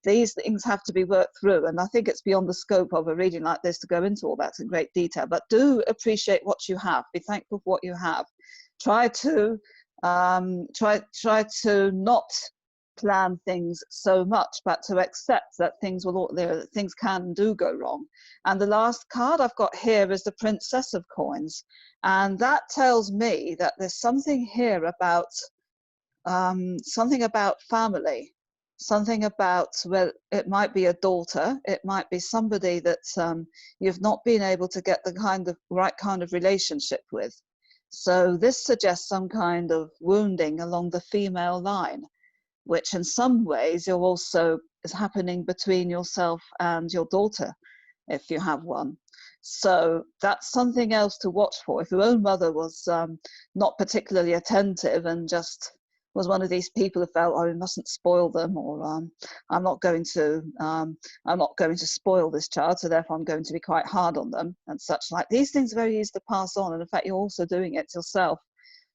[SPEAKER 2] These things have to be worked through, and I think it's beyond the scope of a reading like this to go into all that in great detail. But do appreciate what you have. Be thankful for what you have. Try to not plan things so much, but to accept that things can and do go wrong. And the last card I've got here is the Princess of Coins, and that tells me that there's something here about something about family, something about, well, it might be a daughter, it might be somebody that you've not been able to get the right kind of relationship with. So this suggests some kind of wounding along the female line, which in some ways is happening between yourself and your daughter, if you have one. So that's something else to watch for. If your own mother was not particularly attentive and just was one of these people who felt, oh, we mustn't spoil them, or I'm not going to spoil this child, so therefore I'm going to be quite hard on them and such like. These things are very easy to pass on, and in fact you're also doing it yourself.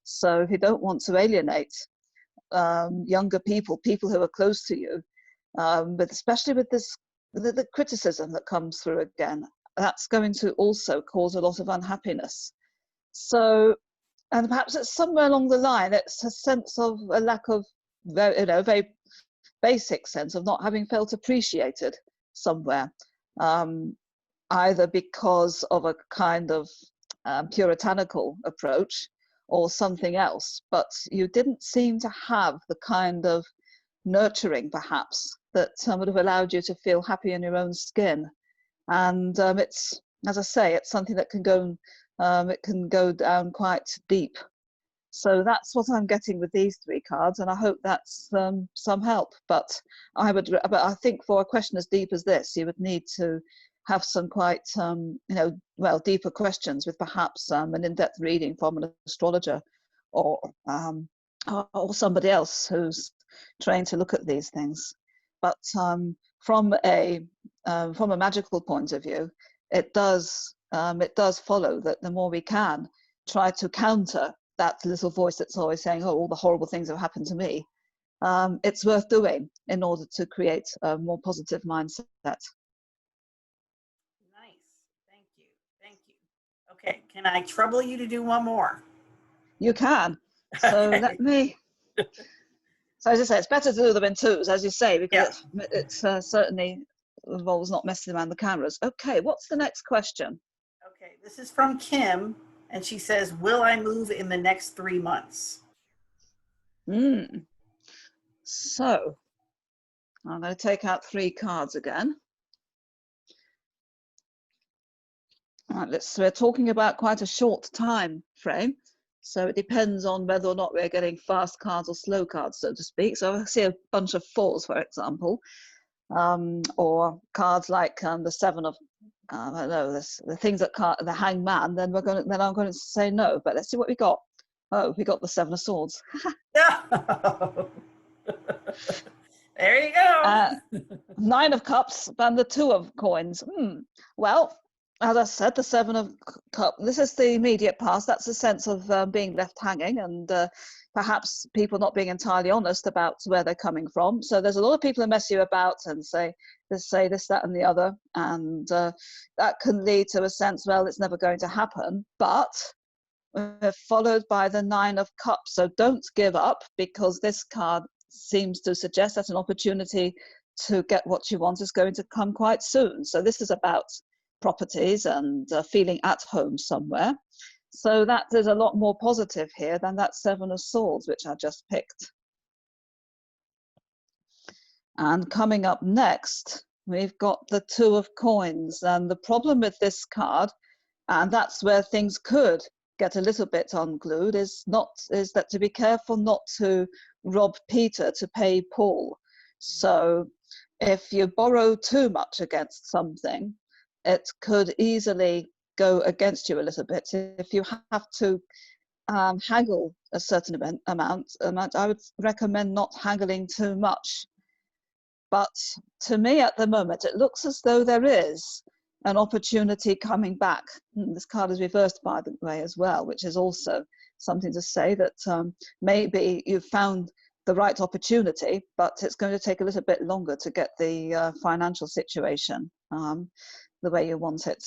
[SPEAKER 2] So if you don't want to alienate younger people who are close to you, but especially with the criticism that comes through again, that's going to also cause a lot of unhappiness. So, and perhaps it's somewhere along the line, it's a sense of a lack of, very basic sense of not having felt appreciated somewhere, either because of a kind of puritanical approach or something else, but you didn't seem to have the kind of nurturing perhaps that would have allowed you to feel happy in your own skin. And it's, as I say, it's something that can go down quite deep. So that's what I'm getting with these three cards, and I hope that's some help. But I think for a question as deep as this, you would need to have some quite deeper questions with perhaps an in-depth reading from an astrologer or somebody else who's trained to look at these things. But from a magical point of view, it does follow that the more we can try to counter that little voice that's always saying, oh, all the horrible things have happened to me, it's worth doing in order to create a more positive mindset.
[SPEAKER 1] Nice. Thank you. Okay, can I trouble you to do one more?
[SPEAKER 2] You can. So let me. So as I say, it's better to do them in twos, as you say, because it certainly involves not messing around the cameras. Okay, what's the next question?
[SPEAKER 1] Okay, this is from Kim, and she says, will I move in the next 3 months?
[SPEAKER 2] So I'm going to take out 3 cards again. All right, we're talking about quite a short time frame, so it depends on whether or not we're getting fast cards or slow cards, so to speak. So I see a bunch of 4s, for example, or cards like the 7 of I don't know, the things that the hangman. Then I'm going to say no. But let's see what we got. Oh, we got the 7 of Swords.
[SPEAKER 1] There you go.
[SPEAKER 2] 9 of Cups and the 2 of Coins. Well, as I said, the Seven of Cups, this is the immediate past. That's a sense of being left hanging and perhaps people not being entirely honest about where they're coming from. So there's a lot of people who mess you about and say this, that, and the other. And that can lead to a sense, well, it's never going to happen. But followed by the Nine of Cups. So don't give up, because this card seems to suggest that an opportunity to get what you want is going to come quite soon. So this is about properties and feeling at home somewhere. So that is a lot more positive here than that Seven of Swords, which I just picked. And coming up next, we've got the Two of Coins. And the problem with this card, and that's where things could get a little bit unglued, is that to be careful not to rob Peter to pay Paul. So if you borrow too much against something, it could easily go against you a little bit. If you have to haggle a certain amount, I would recommend not haggling too much. But to me at the moment, it looks as though there is an opportunity coming back. This card is reversed, by the way, as well, which is also something to say that maybe you've found the right opportunity, but it's going to take a little bit longer to get the financial situation the way you want it.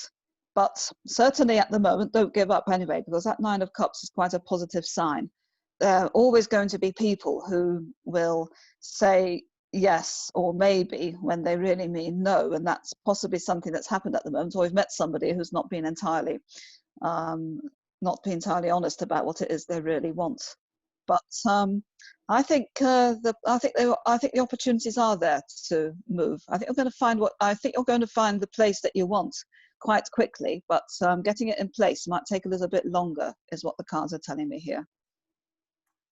[SPEAKER 2] But certainly at the moment, don't give up anyway, because that Nine of Cups is quite a positive sign. There are always going to be people who will say yes or maybe when they really mean no, and that's possibly something that's happened at the moment. Or we've met somebody who's not been entirely honest about what it is they really want. But I think the opportunities are there to move. I think you're going to find the place that you want quite quickly, but getting it in place might take a little bit longer, is what the cards are telling me here.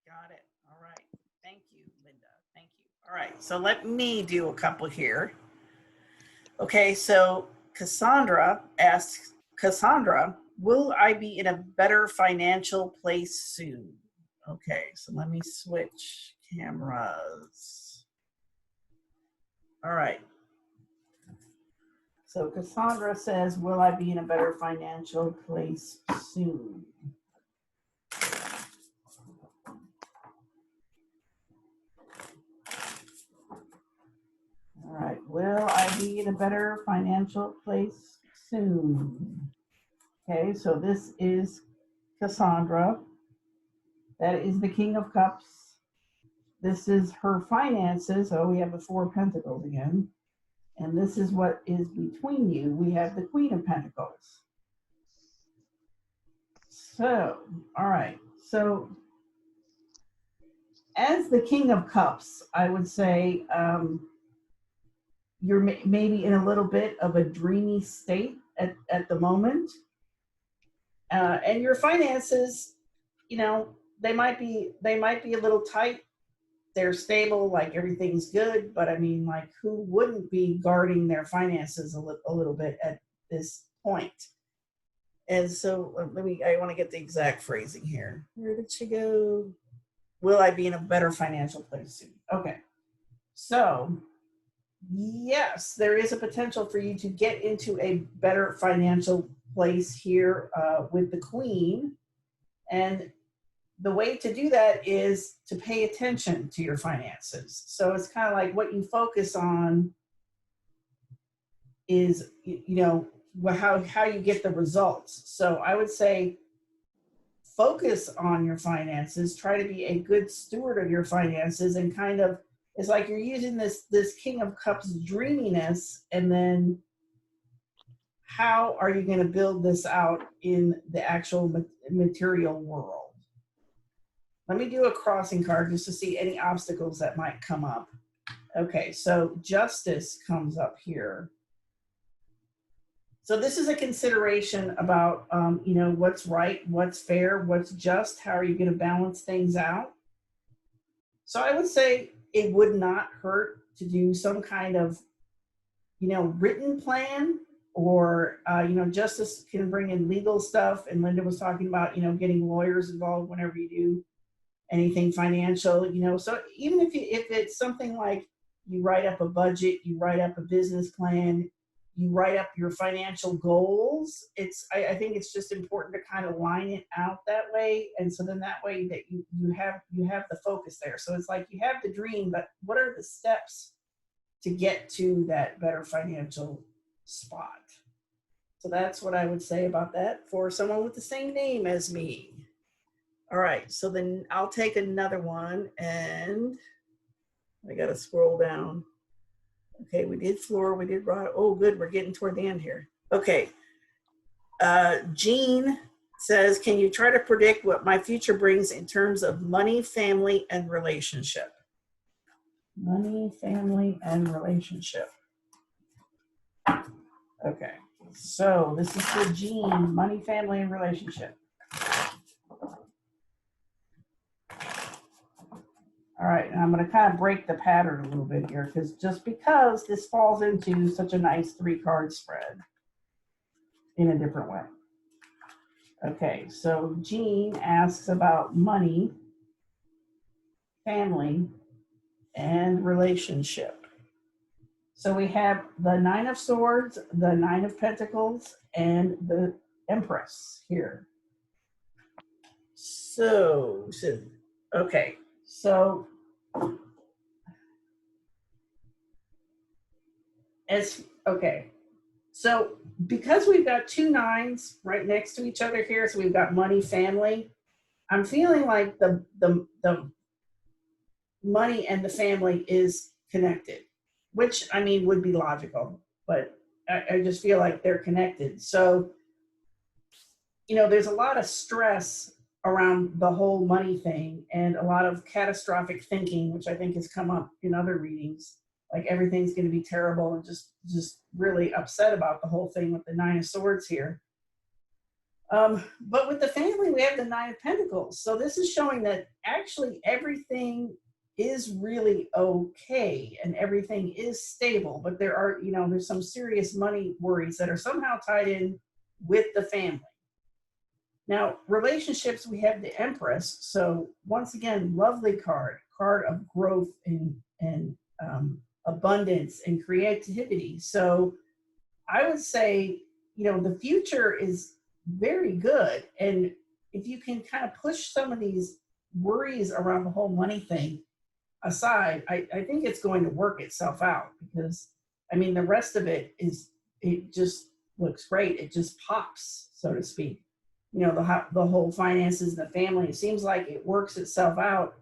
[SPEAKER 1] Got it. All right. Thank you, Lynda. Thank you. All right. So let me do a couple here. Okay. So Cassandra asks, Cassandra, will I be in a better financial place soon? Okay. So let me switch cameras. All right. So Cassandra says, will I be in a better financial place soon? All right, will I be in a better financial place soon? Okay, so this is Cassandra. That is the King of Cups. This is her finances. Oh, we have the Four of Pentacles again. And this is what is between you. We have the Queen of Pentacles. So, all right. So, as the King of Cups, I would say you're maybe in a little bit of a dreamy state at the moment. And your finances, you know, they might be a little tight. They're stable, like everything's good, but I mean, like, who wouldn't be guarding their finances a little bit at this point? And so I want to get the exact phrasing here. Where did she go? Will I be in a better financial place soon? Okay. So yes, there is a potential for you to get into a better financial place here with the Queen. And the way to do that is to pay attention to your finances. So it's kind of like what you focus on is, you know, how you get the results. So I would say focus on your finances, try to be a good steward of your finances, and kind of, it's like you're using this King of Cups dreaminess, and then how are you going to build this out in the actual material world? Let me do a crossing card just to see any obstacles that might come up. Okay, so Justice comes up here. So this is a consideration about, you know, what's right, what's fair, what's just, how are you going to balance things out? So I would say it would not hurt to do some kind of, you know, written plan, or, you know, Justice can bring in legal stuff. And Lynda was talking about, you know, getting lawyers involved whenever you do anything financial, you know. So even if it's something like you write up a budget, you write up a business plan, you write up your financial goals. I think it's just important to kind of line it out that way. And so then that way that you have the focus there. So it's like you have the dream, but what are the steps to get to that better financial spot? So that's what I would say about that for someone with the same name as me. All right, so then I'll take another one, and I got to scroll down. Okay, we did floor, we did rod. Oh, good, we're getting toward the end here. Okay, Jean says, can you try to predict what my future brings in terms of money, family, and relationship? Money, family, and relationship. Okay, so this is for Jean, money, family, and relationship. All right, and I'm going to kind of break the pattern a little bit here, because this falls into such a nice 3-card spread in a different way. Okay, so Jean asks about money, family, and relationship. So we have the 9 of Swords, the 9 of Pentacles, and the Empress here. So okay, so so because we've got 2 9s right next to each other here, so we've got money, family. I'm feeling like the money and the family is connected, which I mean would be logical, but I just feel like they're connected. So, there's a lot of stress around the whole money thing and a lot of catastrophic thinking, which I think has come up in other readings. Like everything's going to be terrible, and just really upset about the whole thing with the 9 of Swords here. But with the family, we have the 9 of Pentacles. So this is showing that actually everything is really okay and everything is stable, but there are, there's some serious money worries that are somehow tied in with the family. Now, relationships, we have the Empress. So once again, lovely card of growth and abundance and creativity. So I would say, the future is very good. And if you can kind of push some of these worries around the whole money thing aside, I think it's going to work itself out, because the rest of it just looks great. It just pops, so to speak. The whole finances and the family, it seems like it works itself out,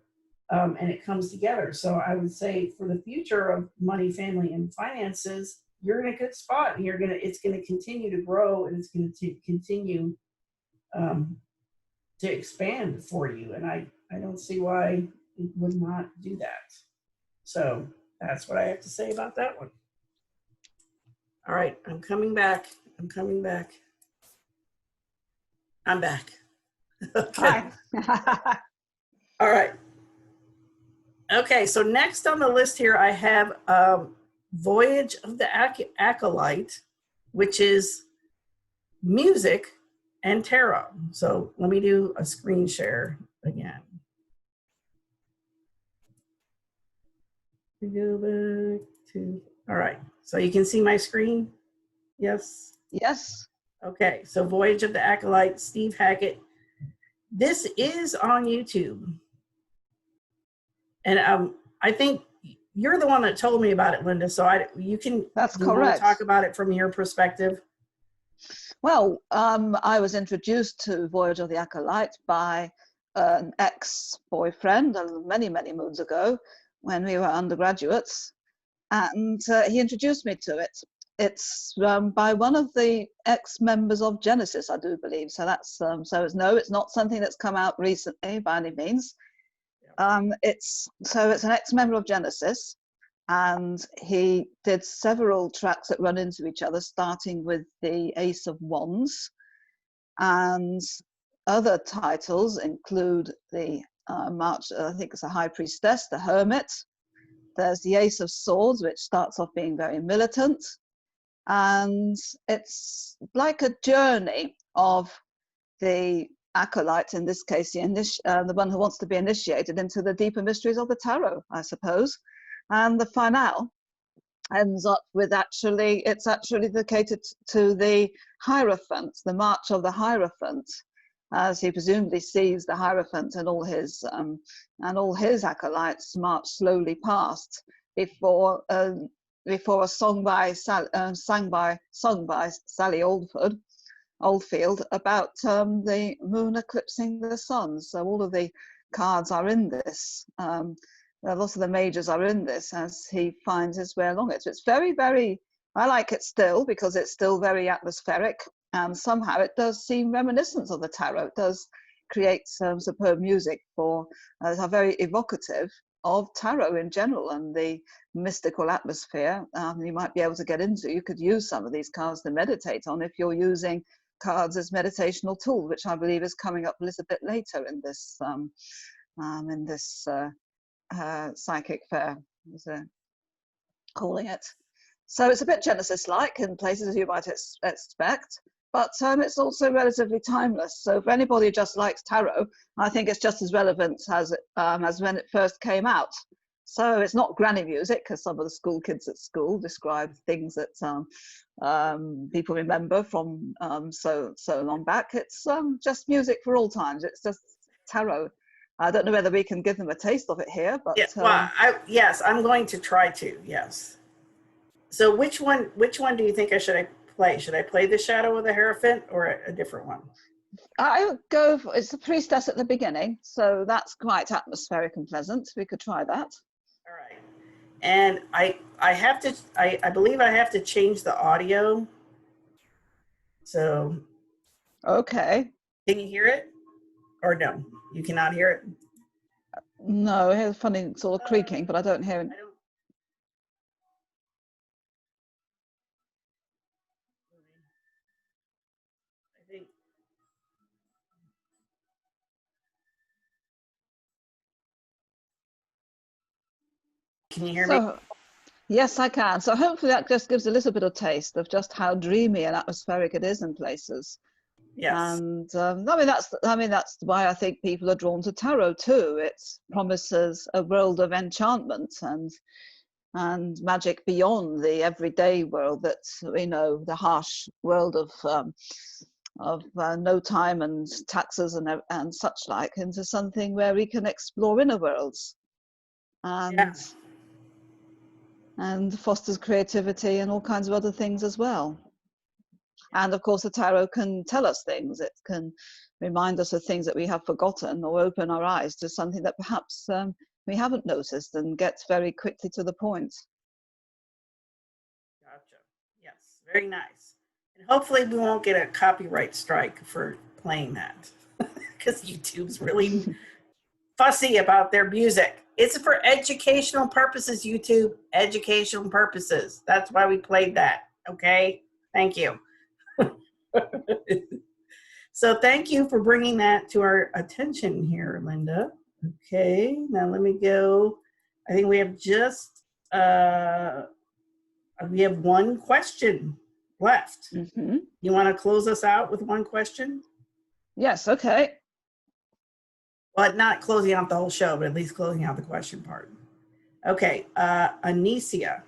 [SPEAKER 1] and it comes together. So I would say for the future of money, family, and finances, you're in a good spot, and it's going to continue to grow, and it's going to continue to expand for you. And I don't see why it would not do that. So that's what I have to say about that one. All right, I'm coming back. I'm back. Okay.
[SPEAKER 2] Hi.
[SPEAKER 1] All right. Okay, so next on the list here, I have Voyage of the Acolyte, which is music and tarot. So let me do a screen share again. We go back to, all right, so you can see my screen? Yes?
[SPEAKER 2] Yes.
[SPEAKER 1] Okay, so Voyage of the Acolyte, Steve Hackett. This is on YouTube. And I think you're the one that told me about it, Lynda, so you can
[SPEAKER 2] That's correct.
[SPEAKER 1] Talk about it from your perspective.
[SPEAKER 2] Well, I was introduced to Voyage of the Acolyte by an ex-boyfriend many, many moons ago when we were undergraduates, and he introduced me to it. It's by one of the ex-members of Genesis, I do believe. So that's it's not something that's come out recently by any means. It's an ex-member of Genesis, and he did several tracks that run into each other, starting with the Ace of Wands, and other titles include the March, I think it's a High Priestess, the Hermit. There's the Ace of Swords, which starts off being very militant, and it's like a journey of the acolyte, in this case, the one who wants to be initiated into the deeper mysteries of the tarot, I suppose. And the finale ends up with it's actually dedicated to the Hierophant, the March of the Hierophant, as he presumably sees the Hierophant and all his acolytes march slowly past before a song sung by Sally Oldfield about the moon eclipsing the sun. So all of the cards are in this. A lot of the majors are in this as he finds his way along it. So it's very, very, I like it still because it's still very atmospheric, and somehow it does seem reminiscent of the tarot. It does create some superb music are very evocative of tarot in general and the mystical atmosphere you might be able to get into. You could use some of these cards to meditate on if you're using cards as meditational tool, which I believe is coming up a little bit later in this psychic fair, as they're calling it. So it's a bit Genesis-like in places, as you might expect, but it's also relatively timeless. So for anybody who just likes tarot, I think it's just as relevant as when it first came out. So it's not granny music, as some of the school kids at school describe things that people remember from so long back. It's just music for all times. It's just tarot. I don't know whether we can give them a taste of it here, but
[SPEAKER 1] yeah, well, yes, I'm going to try to. Yes. So which one do you think I should play? Should I play the Shadow of the Hierophant or a different one?
[SPEAKER 2] I would go for, it's the priestess at the beginning, so that's quite atmospheric and pleasant. We could try that.
[SPEAKER 1] All right. And I believe I have to change the audio. So
[SPEAKER 2] okay.
[SPEAKER 1] Can you hear it? Or no, you cannot hear it?
[SPEAKER 2] No, I hear funny sort of creaking, but I don't hear it.
[SPEAKER 1] I think. Can you hear me?
[SPEAKER 2] Yes, I can. So hopefully that just gives a little bit of taste of just how dreamy and atmospheric it is in places.
[SPEAKER 1] Yes.
[SPEAKER 2] And I mean that's why I think people are drawn to tarot too. It promises a world of enchantment and magic beyond the everyday world that we know, the harsh world of no time and taxes and such like, into something where we can explore inner worlds and fosters creativity and all kinds of other things as well. And of course, the tarot can tell us things. It can remind us of things that we have forgotten or open our eyes to something that perhaps we haven't noticed, and gets very quickly to the point.
[SPEAKER 1] Gotcha. Yes, very nice. And hopefully we won't get a copyright strike for playing that because YouTube's really fussy about their music. It's for educational purposes, YouTube. Educational purposes. That's why we played that. Okay? Thank you. So thank you for bringing that to our attention here, Lynda. Okay, now let me go. I think we have we have one question left.
[SPEAKER 2] Mm-hmm.
[SPEAKER 1] You want to close us out with one question?
[SPEAKER 2] Yes, okay.
[SPEAKER 1] Well, not closing out the whole show, but at least closing out the question part. Okay, Anicia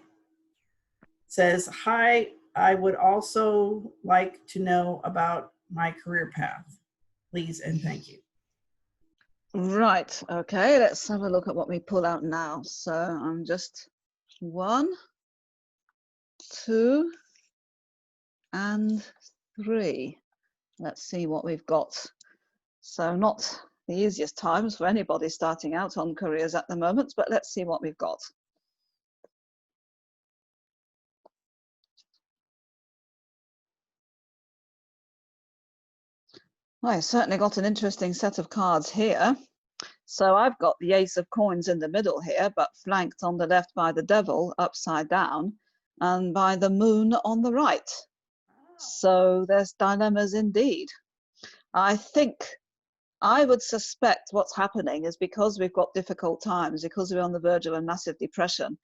[SPEAKER 1] says, hi, I would also like to know about my career path. Please and thank you.
[SPEAKER 2] Right, okay, let's have a look at what we pull out now. So I'm just 1, 2, and 3. Let's see what we've got. So not the easiest times for anybody starting out on careers at the moment, but let's see what we've got. Well, I certainly got an interesting set of cards here. So I've got the Ace of Coins in the middle here, but flanked on the left by the Devil upside down and by the Moon on the right. So there's dilemmas indeed. I think I would suspect what's happening is because we've got difficult times, because we're on the verge of a massive depression.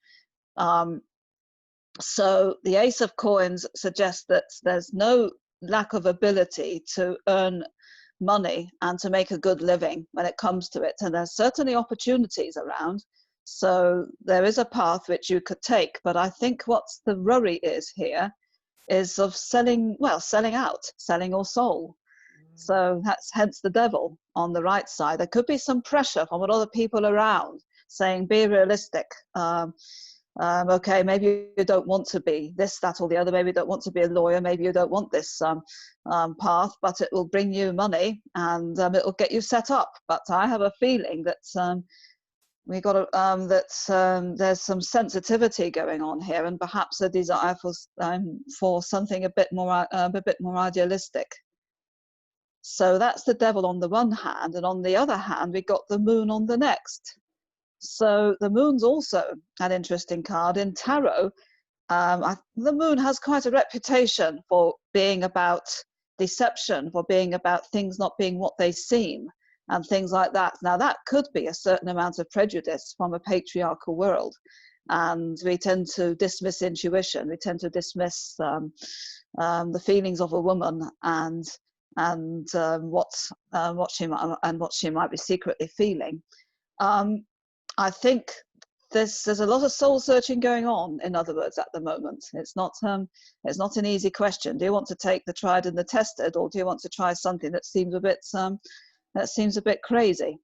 [SPEAKER 2] So the Ace of Coins suggests that there's no lack of ability to earn money and to make a good living when it comes to it. And there's certainly opportunities around So there is a path which you could take, but I think what's the worry is here is of selling, well, selling out, selling your soul. So that's hence the devil on the right side. There could be some pressure from other people around saying, be realistic. Okay, maybe you don't want to be this, that, or the other. Maybe you don't want to be a lawyer. Maybe you don't want this path, but it will bring you money and it will get you set up. But I have a feeling that we got there's some sensitivity going on here, and perhaps a desire for something a bit more idealistic. So that's the devil on the one hand, and on the other hand, we got the moon on the next. So the moon's also an interesting card in tarot. The moon has quite a reputation for being about deception, for being about things not being what they seem, and things like that. Now, that could be a certain amount of prejudice from a patriarchal world, and we tend to dismiss intuition. We tend to dismiss the feelings of a woman and what she might be secretly feeling. I think there's a lot of soul searching going on, in other words, at the moment. It's not an easy question. Do you want to take the tried and the tested, or do you want to try something that seems a bit crazy?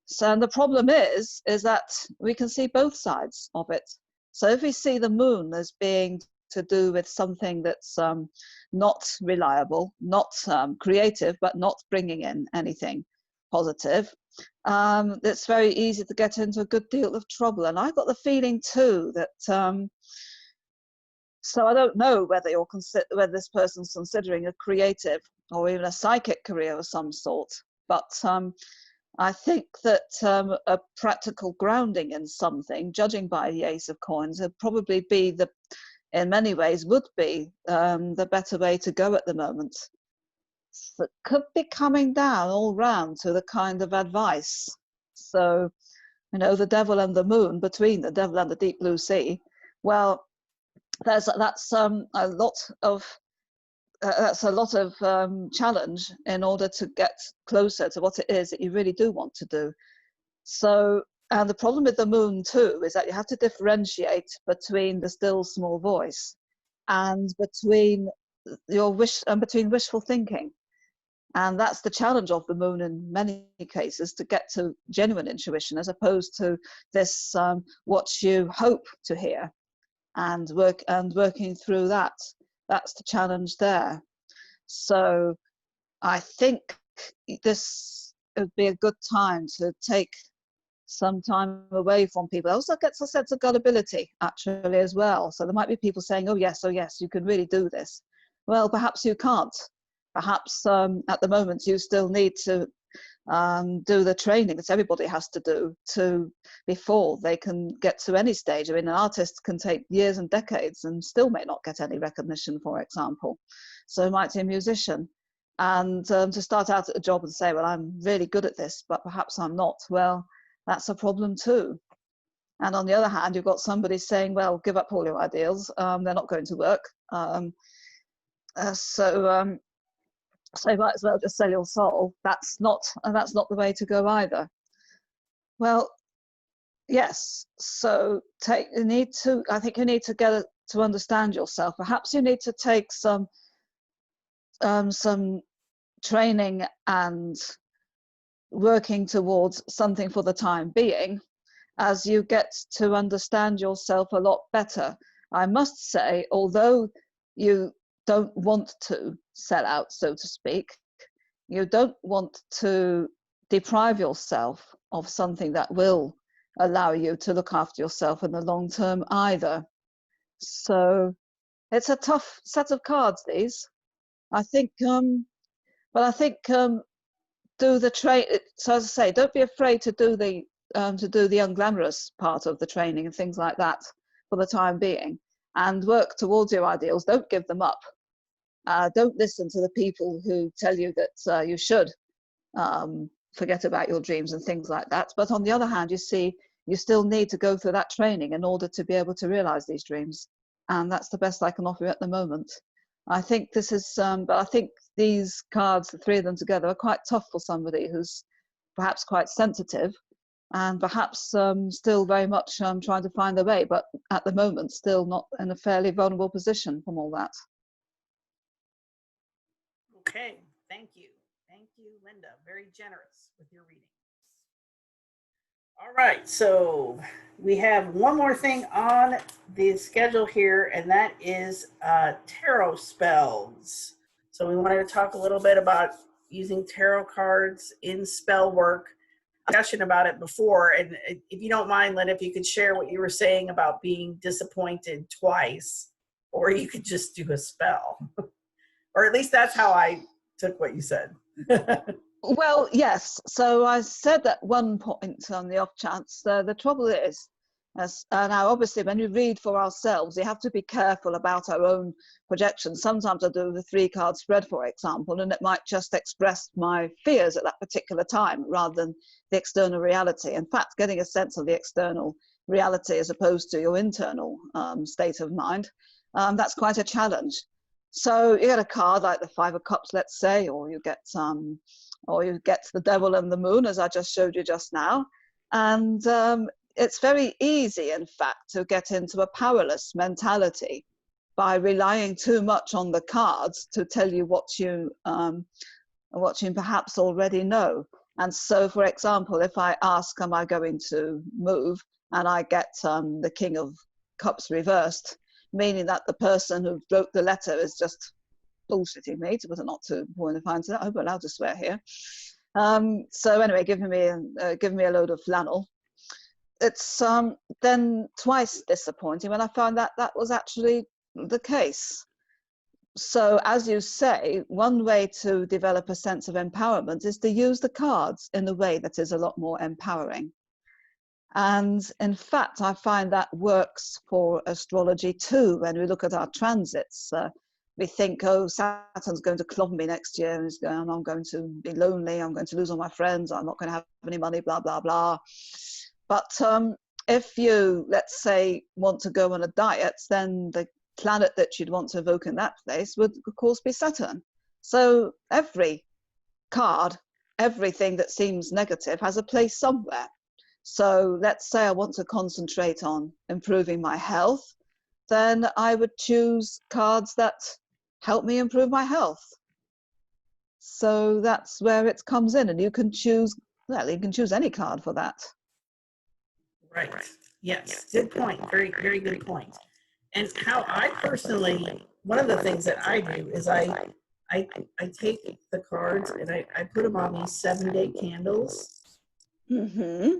[SPEAKER 2] So, and the problem is that we can see both sides of it. So if we see the moon as being to do with something that's not reliable, not creative, but not bringing in anything positive, it's very easy to get into a good deal of trouble. And I got the feeling too that so I don't know whether whether this person's considering a creative or even a psychic career of some sort, but I think that a practical grounding in something, judging by the Ace of Coins, would probably be in many ways would be the better way to go at the moment. That could be coming down all round to the kind of advice. So, you know, the devil and the moon, between the devil and the deep blue sea. Well, that's a lot of challenge in order to get closer to what it is that you really do want to do. So, and the problem with the moon too is that you have to differentiate between the still small voice and between between wishful thinking. And that's the challenge of the moon in many cases, to get to genuine intuition, as opposed to this what you hope to hear, and working through that. That's the challenge there. So I think this would be a good time to take some time away from people. It also gets a sense of gullibility actually as well. So there might be people saying, oh yes, you can really do this. Well, perhaps you can't. Perhaps at the moment you still need to do the training that everybody has to do before they can get to any stage. I mean, an artist can take years and decades and still may not get any recognition, for example. So it might be a musician. And to start out at a job and say, well, I'm really good at this, but perhaps I'm not. Well, that's a problem too. And on the other hand, you've got somebody saying, well, give up all your ideals. They're not going to work. So you might as well just sell your soul. That's not the way to go either. Well, yes. So I think you need to get to understand yourself. Perhaps you need to take some training and working towards something for the time being, as you get to understand yourself a lot better. I must say, although you don't want to sell out, so to speak, you don't want to deprive yourself of something that will allow you to look after yourself in the long term either. So it's a tough set of cards, these. I think, but I think do the train. So as I say, don't be afraid to do the unglamorous part of the training and things like that for the time being, and work towards your ideals. Don't give them up. Don't listen to the people who tell you that you should forget about your dreams and things like that. But on the other hand, you see, you still need to go through that training in order to be able to realize these dreams. And that's the best I can offer you at the moment. I think this is, but I think these cards, the three of them together, are quite tough for somebody who's perhaps quite sensitive and perhaps still very much trying to find their way, but at the moment still not in a fairly vulnerable position from all that.
[SPEAKER 1] Okay, thank you. Thank you, Lynda. Very generous with your readings. All right, so we have one more thing on the schedule here, and that is tarot spells. So we wanted to talk a little bit about using tarot cards in spell work. Discussion about it before, and if you don't mind, Lynda, if you could share what you were saying about being disappointed twice, or you could just do a spell. Or at least that's how I took what you said.
[SPEAKER 2] Well, yes. So I said at one point on the off chance, the trouble is, now obviously when we read for ourselves, we have to be careful about our own projections. Sometimes I do the 3-card spread, for example, and it might just express my fears at that particular time rather than the external reality. In fact, getting a sense of the external reality as opposed to your internal state of mind, that's quite a challenge. So you get a card like the 5 of Cups, let's say, or you get the Devil and the Moon, as I just showed you just now. And it's very easy, in fact, to get into a powerless mentality by relying too much on the cards to tell you what you perhaps already know. And so, for example, if I ask, am I going to move? And I get the King of Cups reversed, meaning that the person who wrote the letter is just bullshitting me, to put it not too point of hindsight. I hope I'm allowed to swear here. So anyway, giving me a load of flannel. It's then twice disappointing when I found that that was actually the case. So as you say, one way to develop a sense of empowerment is to use the cards in a way that is a lot more empowering. And in fact, I find that works for astrology too. When we look at our transits, we think, oh, Saturn's going to clobber me next year, and I'm going to be lonely, I'm going to lose all my friends, I'm not going to have any money, blah, blah, blah. But if you, let's say, want to go on a diet, then the planet that you'd want to evoke in that place would, of course, be Saturn. So every card, everything that seems negative has a place somewhere. So let's say I want to concentrate on improving my health, then I would choose cards that help me improve my health. So that's where it comes in, and you can choose, well, you can choose any card for that.
[SPEAKER 1] Right. Yes. Good point. Very, very good point. And how I personally, one of the things that I do is I take the cards and I put them on these 7-day candles.
[SPEAKER 2] Mm-hmm.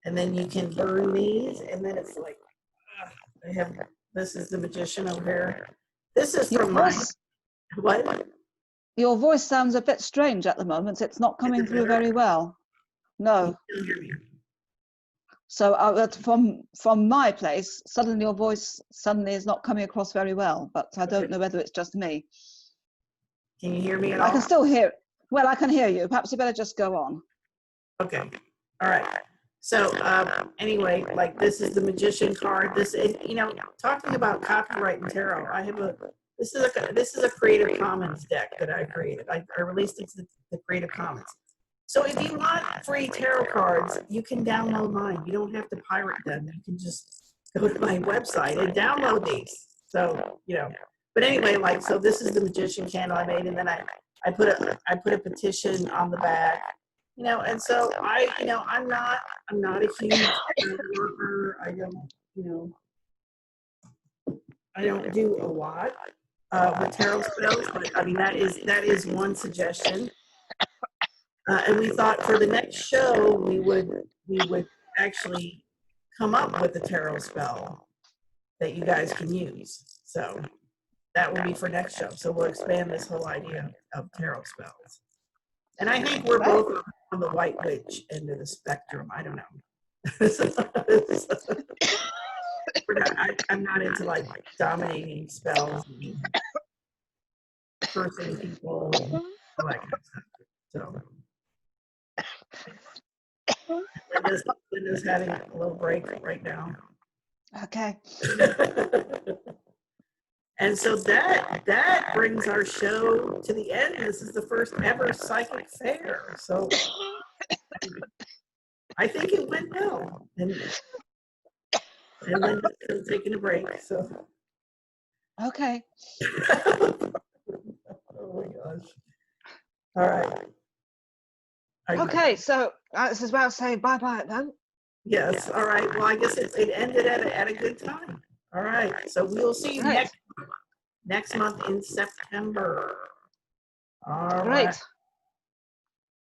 [SPEAKER 1] And then you can burn these, and then it's like, I have, this is the Magician over here. This is from my, what?
[SPEAKER 2] Your voice sounds a bit strange at the moment. It's not coming through very well. No. So from my place, suddenly your voice suddenly is not coming across very well, but I don't know whether it's just me.
[SPEAKER 1] Can you hear me at all?
[SPEAKER 2] I can still hear, well, I can hear you. Perhaps you better just go on.
[SPEAKER 1] Okay. All right. So anyway, like this is the Magician card. This is, you know, talking about copyright and tarot. I have this is a Creative Commons deck that I created. I released it to the Creative Commons. So if you want free tarot cards, you can download mine. You don't have to pirate them. You can just go to my website and download these. So, you know, but anyway, like, so this is the Magician candle I made, and then I put a petition on the back. You know, and so I'm not a huge worker. I don't, I don't do a lot with tarot spells, but I mean that is one suggestion. And we thought for the next show we would actually come up with a tarot spell that you guys can use. So that will be for next show. So we'll expand this whole idea of tarot spells. And I think we're both on the White Witch end of the spectrum. I don't know. I'm not into like dominating spells and cursing people and all that kind of stuff. So Lynda's having a little break right now.
[SPEAKER 2] Okay.
[SPEAKER 1] And so that brings our show to the end. This is the first ever psychic fair. So I think it went well. And Lynda's taking a break, so.
[SPEAKER 2] Okay.
[SPEAKER 1] Oh my gosh. All right.
[SPEAKER 2] Okay, so this is about saying bye-bye then.
[SPEAKER 1] Yes. All right. Well, I guess it ended at a good time. All right. So we'll see you
[SPEAKER 2] Right.
[SPEAKER 1] next month in September. All
[SPEAKER 2] Great.
[SPEAKER 1] right.